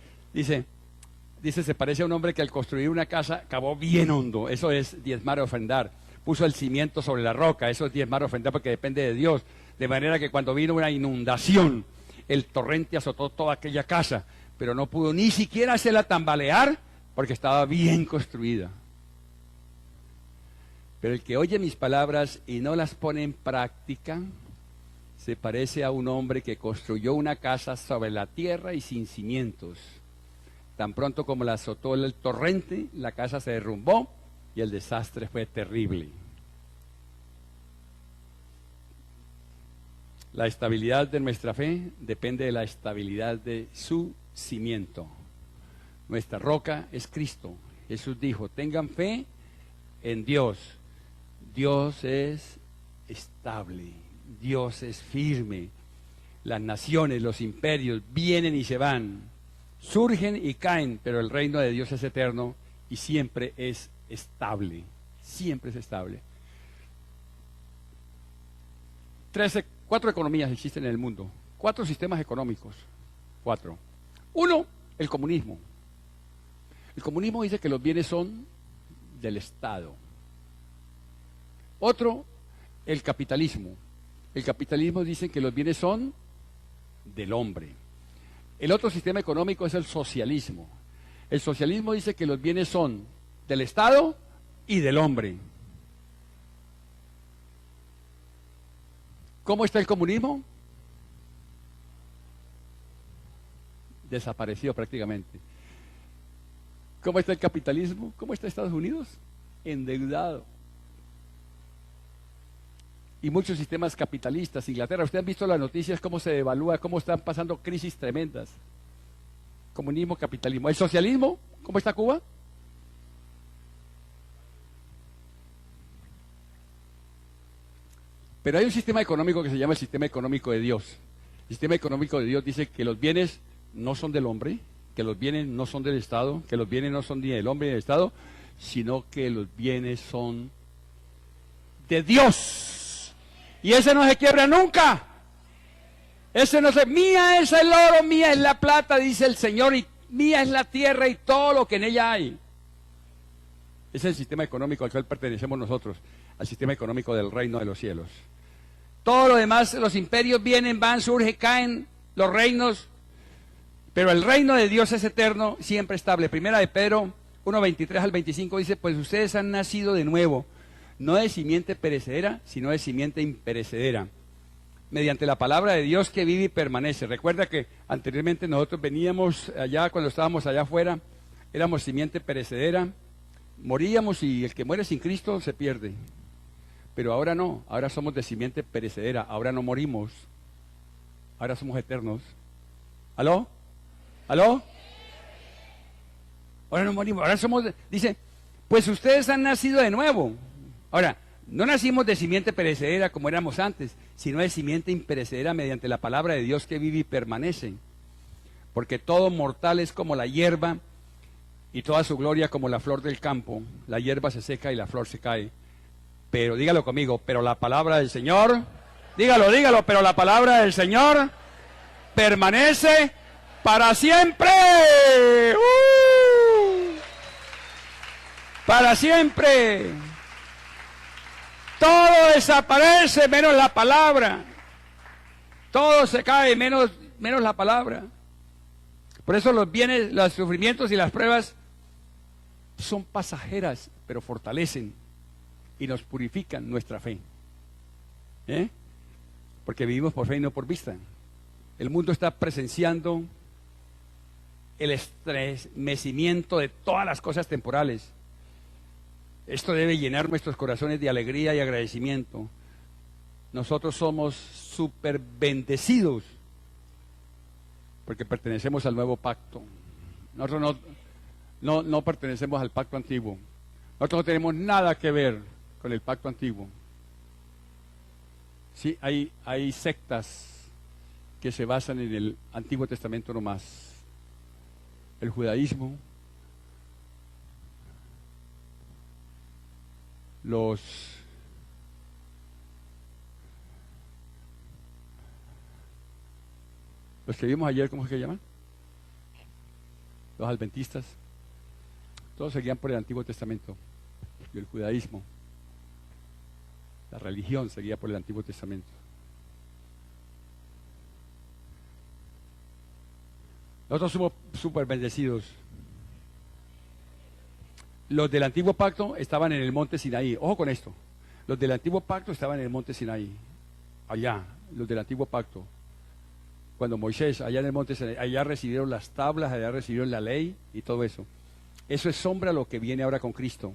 se parece a un hombre que al construir una casa cavó bien hondo. Eso es diezmar y ofrendar. Puso el cimiento sobre la roca, eso es diezmar y ofrendar porque depende de Dios. De manera que cuando vino una inundación, el torrente azotó toda aquella casa, pero no pudo ni siquiera hacerla tambalear porque estaba bien construida. Pero el que oye mis palabras y no las pone en práctica, se parece a un hombre que construyó una casa sobre la tierra y sin cimientos. Tan pronto como la azotó el torrente, la casa se derrumbó y el desastre fue terrible. La estabilidad de nuestra fe depende de la estabilidad de su cimiento. Nuestra roca es Cristo, Jesús dijo, tengan fe en Dios. Dios es estable, Dios es firme. Las naciones, los imperios vienen y se van, surgen y caen, pero el reino de Dios es eterno y siempre es estable, siempre es estable. 4 economías existen en el mundo, 4 sistemas económicos, 4. Uno, el comunismo. El comunismo dice que los bienes son del Estado. Otro, el capitalismo. El capitalismo dice que los bienes son del hombre. El otro sistema económico es el socialismo. El socialismo dice que los bienes son del Estado y del hombre. ¿Cómo está el comunismo? Desapareció prácticamente. ¿Cómo está el capitalismo? ¿Cómo está Estados Unidos? Endeudado. Y muchos sistemas capitalistas, Inglaterra, ustedes han visto las noticias, cómo se devalúa, cómo están pasando crisis tremendas. Comunismo, capitalismo. ¿El socialismo? ¿Cómo está Cuba? Pero hay un sistema económico que se llama el sistema económico de Dios. El sistema económico de Dios dice que los bienes no son del hombre, que los bienes no son del Estado, que los bienes no son ni del hombre ni del Estado, sino que los bienes son de Dios. Y ese no se quiebra nunca. Ese no se... Mía es el oro, mía es la plata, dice el Señor, y mía es la tierra y todo lo que en ella hay. Ese es el sistema económico al cual pertenecemos nosotros, al sistema económico del reino de los cielos. Todo lo demás, los imperios vienen, van, surgen, caen, los reinos, pero el reino de Dios es eterno, siempre estable. Primera de Pedro 1:23 al 25 dice, pues ustedes han nacido de nuevo, no de simiente perecedera, sino de simiente imperecedera, mediante la palabra de Dios que vive y permanece. Recuerda que anteriormente nosotros veníamos allá, cuando estábamos allá afuera, éramos simiente perecedera, moríamos y el que muere sin Cristo se pierde. Pero ahora no, ahora somos de simiente perecedera, ahora no morimos, ahora somos eternos. ¿Aló? ¿Aló? Ahora no morimos, ahora somos, dice, pues ustedes han nacido de nuevo. Ahora, no nacimos de simiente perecedera como éramos antes, sino de simiente imperecedera mediante la palabra de Dios que vive y permanece. Porque todo mortal es como la hierba y toda su gloria como la flor del campo. La hierba se seca y la flor se cae. Pero, dígalo conmigo, pero la palabra del Señor, dígalo, pero la palabra del Señor permanece para siempre. Para siempre. Todo desaparece menos la palabra. Todo se cae menos la palabra. Por eso los bienes, los sufrimientos y las pruebas son pasajeras, pero fortalecen y nos purifican nuestra fe. Porque vivimos por fe y no por vista. El mundo está presenciando el estremecimiento de todas las cosas temporales. Esto debe llenar nuestros corazones de alegría y agradecimiento. Nosotros somos súper bendecidos porque pertenecemos al nuevo pacto. Nosotros no pertenecemos al pacto antiguo. Nosotros no tenemos nada que ver con el pacto antiguo. Sí, hay sectas que se basan en el Antiguo Testamento nomás. El judaísmo, los que vimos ayer, ¿cómo es que llaman? Los adventistas. Todos seguían por el Antiguo Testamento. Y el judaísmo, la religión, seguía por el Antiguo Testamento. Nosotros somos súper bendecidos. Los del Antiguo Pacto estaban en el monte Sinaí. Ojo con esto. Los del Antiguo Pacto estaban en el monte Sinaí. Allá, los del Antiguo Pacto. Cuando Moisés, allá en el monte Sinaí, allá recibieron las tablas, allá recibieron la ley y todo eso. Eso es sombra a lo que viene ahora con Cristo.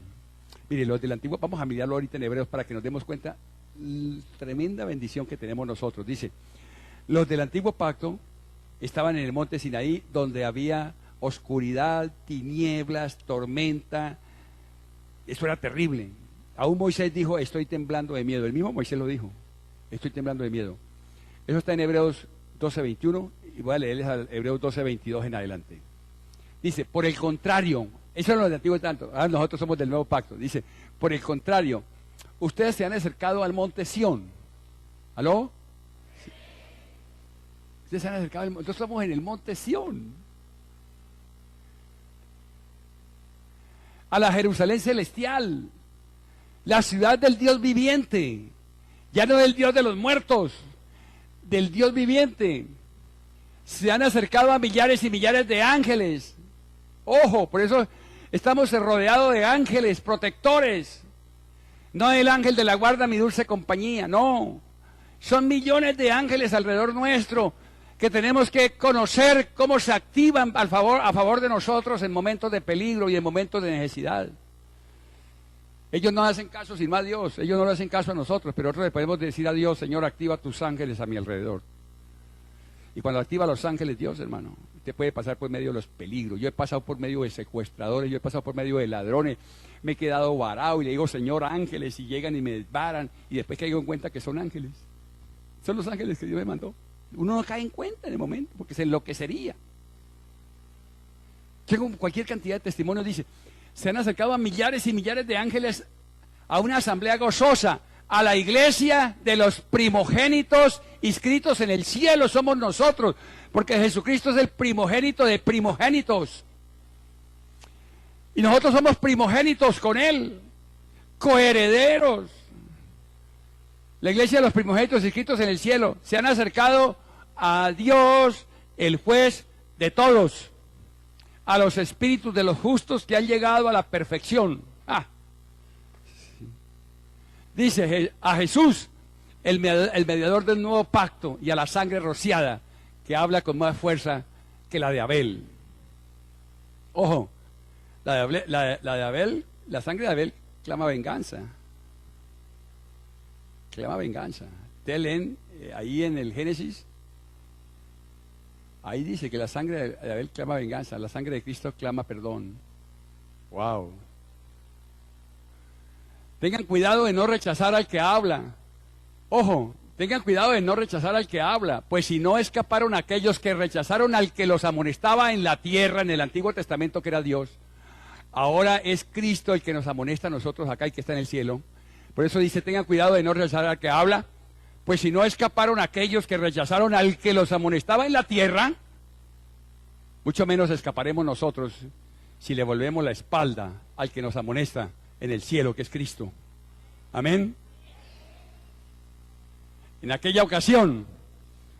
Mire, los del Antiguo, vamos a mirarlo ahorita en Hebreos para que nos demos cuenta tremenda bendición que tenemos nosotros. Dice, los del Antiguo Pacto estaban en el monte Sinaí, donde había oscuridad, tinieblas, tormenta. Eso era terrible. Aún Moisés dijo, estoy temblando de miedo. El mismo Moisés lo dijo, estoy temblando de miedo. Eso está en Hebreos 12:21 y voy a leerles Hebreos 12:22 en adelante. Dice, por el contrario, eso es lo del Antiguo Testamento, ahora nosotros somos del Nuevo Pacto. Dice, por el contrario, ustedes se han acercado al monte Sión. ¿Aló? Sí. Ustedes se han acercado al monte, nosotros estamos en el monte Sión. A la Jerusalén celestial, la ciudad del Dios viviente, ya no del Dios de los muertos, del Dios viviente. Se han acercado a millares y millares de ángeles. Ojo, por eso estamos rodeados de ángeles protectores. No el ángel de la guarda, mi dulce compañía, no. Son millones de ángeles alrededor nuestro que tenemos que conocer cómo se activan a favor de nosotros en momentos de peligro y en momentos de necesidad. Ellos no hacen caso sino a Dios, ellos no le hacen caso a nosotros, pero nosotros le podemos decir a Dios, Señor, activa tus ángeles a mi alrededor. Y cuando activa los ángeles, Dios, hermano, usted puede pasar por medio de los peligros. Yo he pasado por medio de secuestradores, yo he pasado por medio de ladrones, me he quedado varado y le digo, Señor, ángeles, y llegan y me desbaran, y después caigo en cuenta que son ángeles. Son los ángeles que Dios me mandó. Uno no cae en cuenta en el momento, porque se enloquecería. Tengo cualquier cantidad de testimonios, dice, se han acercado a millares y millares de ángeles a una asamblea gozosa, a la iglesia de los primogénitos inscritos en el cielo, somos nosotros, porque Jesucristo es el primogénito de primogénitos. Y nosotros somos primogénitos con Él, coherederos. La iglesia de los primogénitos inscritos en el cielo se han acercado a Dios, el juez de todos, a los espíritus de los justos que han llegado a la perfección. Dice a Jesús, el mediador del nuevo pacto, y a la sangre rociada, que habla con más fuerza que la de Abel. Ojo, la de Abel, la sangre de Abel clama venganza. Clama venganza. Ustedes leen ahí en el Génesis, ahí dice que la sangre de Abel clama venganza, la sangre de Cristo clama perdón. Wow. Tengan cuidado de no rechazar al que habla. Ojo, tengan cuidado de no rechazar al que habla, pues si no escaparon aquellos que rechazaron al que los amonestaba en la tierra, en el Antiguo Testamento, que era Dios. Ahora es Cristo el que nos amonesta a nosotros acá y que está en el cielo. Por eso dice, tengan cuidado de no rechazar al que habla, pues si no escaparon aquellos que rechazaron al que los amonestaba en la tierra, mucho menos escaparemos nosotros si le volvemos la espalda al que nos amonesta en el cielo, que es Cristo. Amén. En aquella ocasión,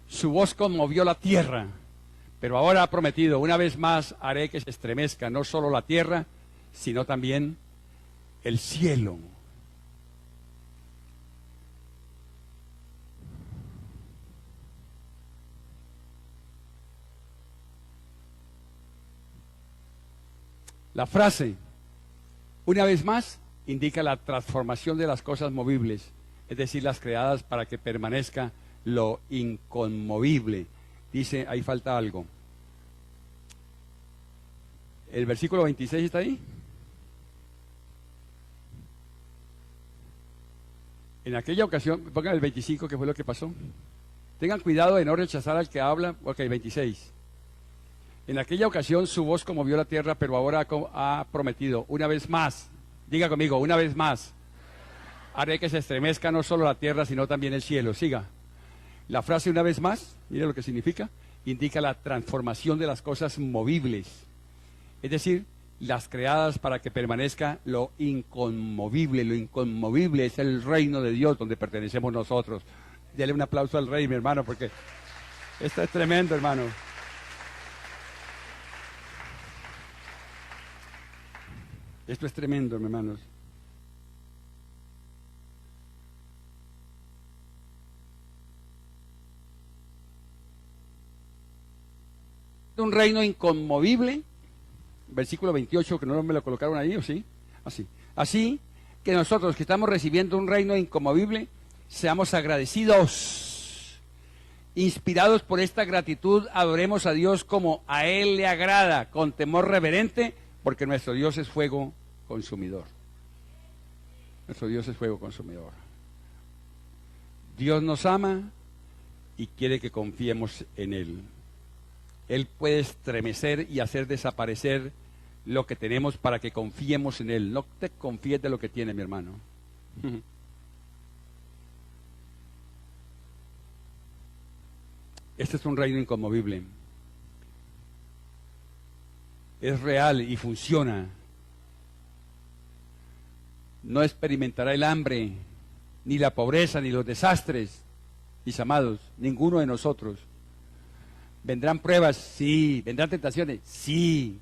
su voz conmovió la tierra, pero ahora ha prometido, una vez más haré que se estremezca no solo la tierra, sino también el cielo. La frase, una vez más, indica la transformación de las cosas movibles, es decir, las creadas para que permanezca lo inconmovible. Dice, ahí falta algo. ¿El versículo 26 está ahí? En aquella ocasión, pongan el 25, que fue lo que pasó. Tengan cuidado de no rechazar al que habla. Ok, 26. En aquella ocasión su voz conmovió la tierra, pero ahora ha prometido, una vez más, diga conmigo, una vez más, haré que se estremezca no solo la tierra, sino también el cielo. Siga. La frase una vez más, mire lo que significa, indica la transformación de las cosas movibles. Es decir, las creadas para que permanezca lo inconmovible. Lo inconmovible es el reino de Dios donde pertenecemos nosotros. Dele un aplauso al rey, mi hermano, porque esto es tremendo, hermano. Esto es tremendo, mis hermanos. Un reino inconmovible, versículo 28, que no me lo colocaron ahí, ¿o sí? Así. Así que nosotros que estamos recibiendo un reino inconmovible, seamos agradecidos Inspirados por esta gratitud, adoremos a Dios como a Él le agrada, con temor reverente, porque nuestro Dios es fuego consumidor. Nuestro Dios es fuego consumidor. Dios nos ama y quiere que confiemos en Él. Él puede estremecer y hacer desaparecer lo que tenemos para que confiemos en Él. No te confíes de lo que tiene, mi hermano. Este es un reino inconmovible. Es real y funciona. No experimentará el hambre, ni la pobreza, ni los desastres, mis amados, ninguno de nosotros. ¿Vendrán pruebas? Sí. ¿Vendrán tentaciones? Sí.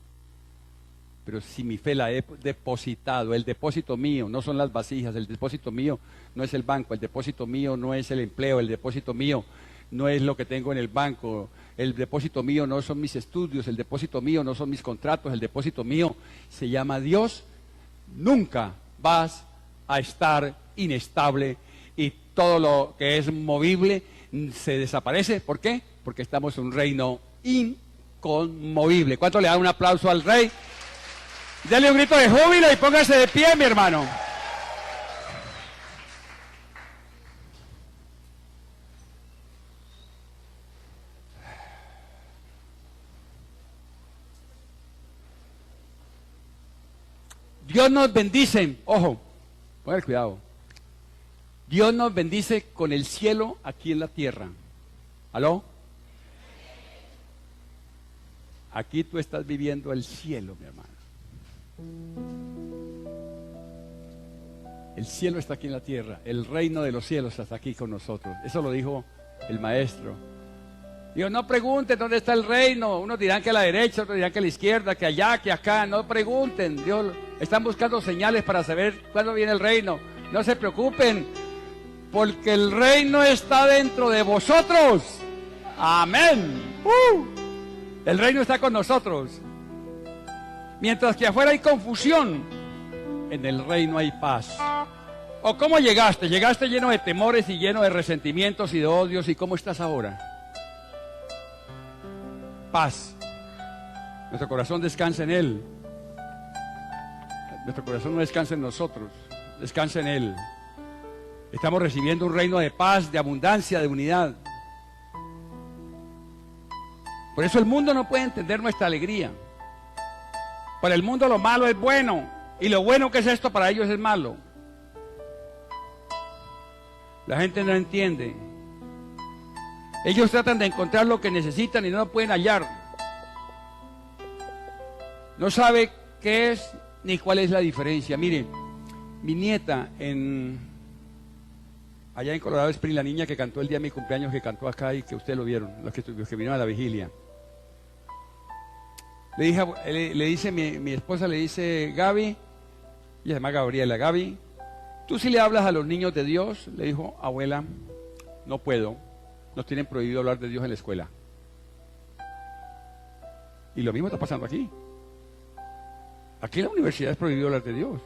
Pero si mi fe la he depositado, el depósito mío no son las vasijas, el depósito mío no es el banco, el depósito mío no es el empleo, el depósito mío no es lo que tengo en el banco, el depósito mío no son mis estudios, el depósito mío no son mis contratos, el depósito mío se llama Dios. Nunca vas a estar inestable y todo lo que es movible se desaparece. ¿Por qué? Porque estamos en un reino inconmovible. ¿Cuánto le da un aplauso al Rey? Dele un grito de júbilo y póngase de pie, mi hermano. Dios nos bendice, ojo, pongan cuidado. Dios nos bendice con el cielo aquí en la tierra. ¿Aló? Aquí tú estás viviendo el cielo, mi hermano. El cielo está aquí en la tierra, el reino de los cielos está aquí con nosotros. Eso lo dijo el maestro. Digo, no pregunten dónde está el reino. Unos dirán que a la derecha, otros dirán que a la izquierda, que allá, que acá. No pregunten. Dios, están buscando señales para saber cuándo viene el reino. No se preocupen, porque el reino está dentro de vosotros. Amén. El reino está con nosotros. Mientras que afuera hay confusión, en el reino hay paz. ¿O cómo llegaste? Llegaste lleno de temores y lleno de resentimientos y de odios. ¿Y cómo estás ahora? Paz. Nuestro corazón descansa en Él. Nuestro corazón no descansa en nosotros, descansa en Él. Estamos recibiendo un reino de paz, de abundancia, de unidad. Por eso el mundo no puede entender nuestra alegría. Para el mundo lo malo es bueno, y lo bueno que es esto para ellos es malo. La gente no entiende. Ellos tratan de encontrar lo que necesitan y no lo pueden hallar. No sabe qué es ni cuál es la diferencia. Mire, mi nieta allá en Colorado Springs, la niña que cantó el día de mi cumpleaños, que cantó acá y que ustedes lo vieron, los que vinieron a la vigilia. Le dice mi esposa, le dice, Gaby, ella se llama Gabriela, Gaby, ¿tú sí le hablas a los niños de Dios? Le dijo, abuela, no puedo. Nos tienen prohibido hablar de Dios en la escuela. Y lo mismo está pasando aquí. Aquí en la universidad es prohibido hablar de Dios.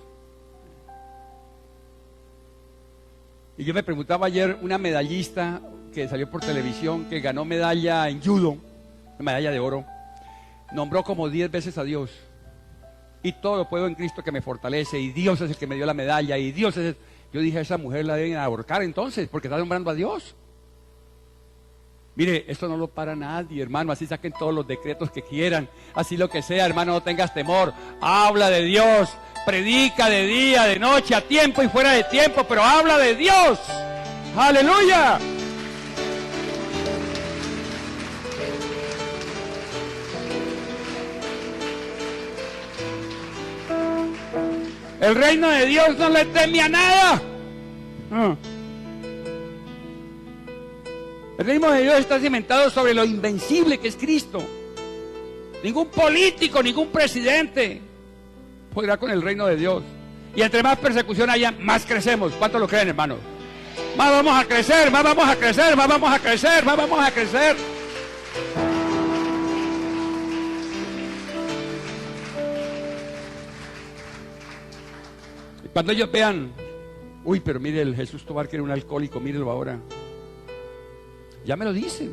Y yo me preguntaba ayer, una medallista que salió por televisión, que ganó medalla en judo, medalla de oro, nombró como 10 veces a Dios. Y todo lo puedo en Cristo que me fortalece, y Dios es el que me dio la medalla, y Dios es el... Yo dije, a esa mujer la deben ahorcar entonces, porque está nombrando a Dios. Mire, esto no lo para nadie, hermano, así saquen todos los decretos que quieran, así lo que sea, hermano, no tengas temor, habla de Dios, predica de día, de noche, a tiempo y fuera de tiempo, pero habla de Dios, aleluya. El reino de Dios no le teme a nada. El reino de Dios está cimentado sobre lo invencible que es Cristo. Ningún político, ningún presidente podrá con el reino de Dios. Y entre más persecución haya, más crecemos. ¿Cuántos lo creen, hermanos? Más vamos a crecer, más vamos a crecer, más vamos a crecer, más vamos a crecer. Y cuando ellos vean, uy, pero mire, el Jesús Tobar que era un alcohólico, mírelo ahora. Ya me lo dicen.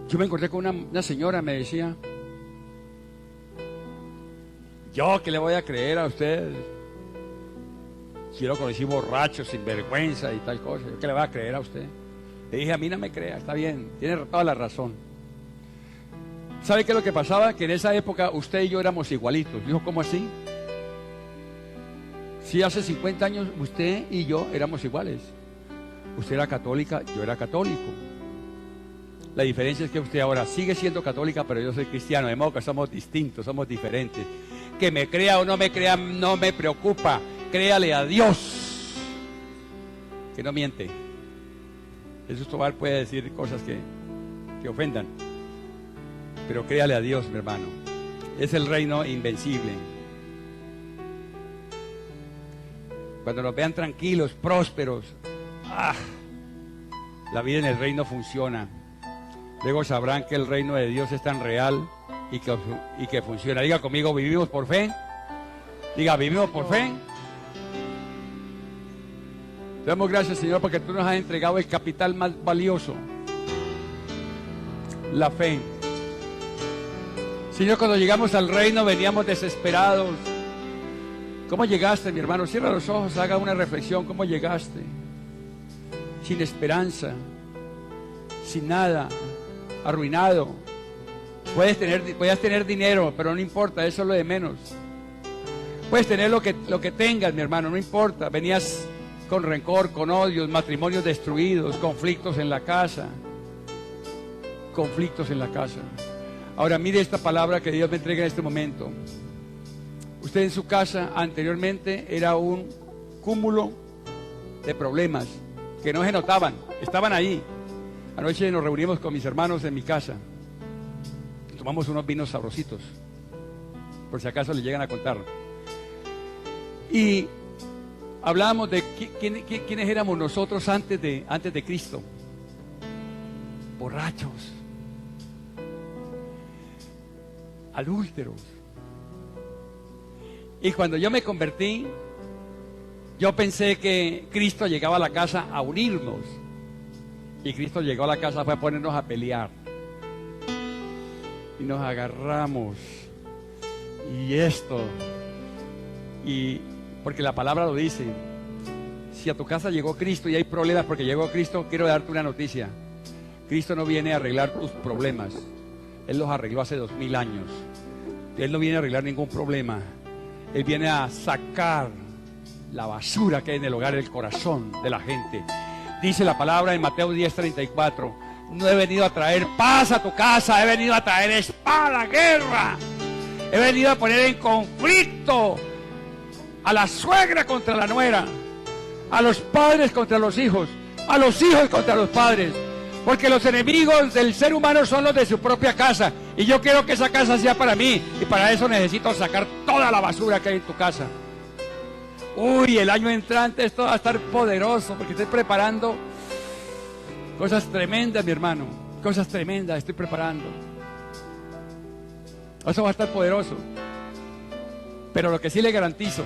Yo me encontré con una señora, me decía, yo que le voy a creer a usted, si lo conocí borracho, sin vergüenza y tal cosa, yo que le voy a creer a usted. Le dije, a mí no me crea, está bien, tiene toda la razón. ¿Sabe qué es lo que pasaba? Que en esa época usted y yo éramos igualitos. Dijo, ¿cómo así? Sí, hace 50 años usted y yo éramos iguales. Usted era católica, yo era católico. La diferencia es que usted ahora sigue siendo católica, pero yo soy cristiano. De modo que somos distintos, somos diferentes. Que me crea o no me crea, no me preocupa. Créale a Dios, que no miente. Jesús Tobar puede decir cosas que ofendan, pero créale a Dios, mi hermano. Es el reino invencible. Cuando nos vean tranquilos, prósperos, la vida en el reino funciona. Luego sabrán que el reino de Dios es tan real y que funciona. Diga conmigo, ¿vivimos por fe? Diga, ¿vivimos por fe? Te damos gracias, Señor, porque tú nos has entregado el capital más valioso, la fe. Señor, cuando llegamos al reino veníamos desesperados. ¿Cómo llegaste, mi hermano? Cierra los ojos, haga una reflexión. ¿Cómo llegaste? Sin esperanza, sin nada, arruinado. Puedes tener dinero, pero no importa, eso es lo de menos. Puedes tener lo que tengas, mi hermano, no importa. Venías con rencor, con odios, matrimonios destruidos, conflictos en la casa. Conflictos en la casa. Ahora mire esta palabra que Dios me entrega en este momento. Usted en su casa anteriormente era un cúmulo de problemas que no se notaban, estaban ahí. Anoche nos reunimos con mis hermanos en mi casa. Tomamos unos vinos sabrositos, por si acaso le llegan a contar. Y hablábamos de quiénes éramos nosotros antes de Cristo. Borrachos, adúlteros. Y cuando yo me convertí, yo pensé que Cristo llegaba a la casa a unirnos. Y Cristo llegó a la casa fue a ponernos a pelear. Y nos agarramos. Y esto. Y porque la palabra lo dice. Si a tu casa llegó Cristo y hay problemas porque llegó Cristo, quiero darte una noticia. Cristo no viene a arreglar tus problemas. Él los arregló hace 2000 años. Él no viene a arreglar ningún problema. Él viene a sacar la basura que hay en el hogar, del corazón de la gente. Dice la palabra en Mateo 10:34. No he venido a traer paz a tu casa, he venido a traer espada, guerra. He venido a poner en conflicto a la suegra contra la nuera, a los padres contra los hijos, a los hijos contra los padres. Porque los enemigos del ser humano son los de su propia casa. Y yo quiero que esa casa sea para mí. Y para eso necesito sacar toda la basura que hay en tu casa. Uy, el año entrante esto va a estar poderoso. Porque estoy preparando cosas tremendas, mi hermano. Cosas tremendas estoy preparando. Eso va a estar poderoso. Pero lo que sí le garantizo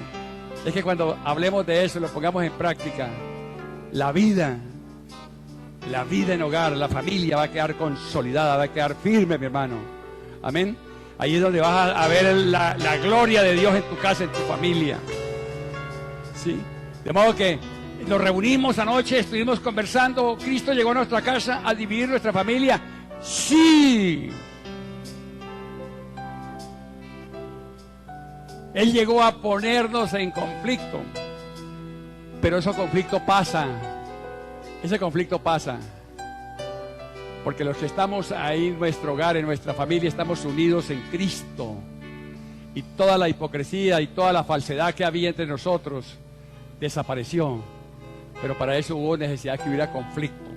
es que cuando hablemos de eso, lo pongamos en práctica, la vida en hogar, la familia va a quedar consolidada, va a quedar firme, mi hermano. Amén. Ahí es donde vas a ver la gloria de Dios en tu casa, en tu familia. ¿Sí? De modo que nos reunimos anoche, estuvimos conversando. Cristo llegó a nuestra casa a dividir nuestra familia. Sí. Él llegó a ponernos en conflicto. Pero ese conflicto pasa. Ese conflicto pasa. Porque los que estamos ahí en nuestro hogar, en nuestra familia, estamos unidos en Cristo. Y toda la hipocresía y toda la falsedad que había entre nosotros desapareció. Pero para eso hubo necesidad que hubiera conflicto.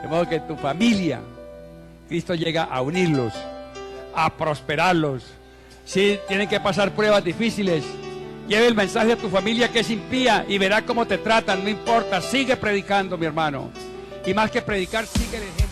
De modo que tu familia, Cristo llega a unirlos, a prosperarlos. Sí, tienen que pasar pruebas difíciles. Lleve el mensaje a tu familia que es impía y verá cómo te tratan, no importa. Sigue predicando, mi hermano. Y más que predicar, sigue el ejemplo.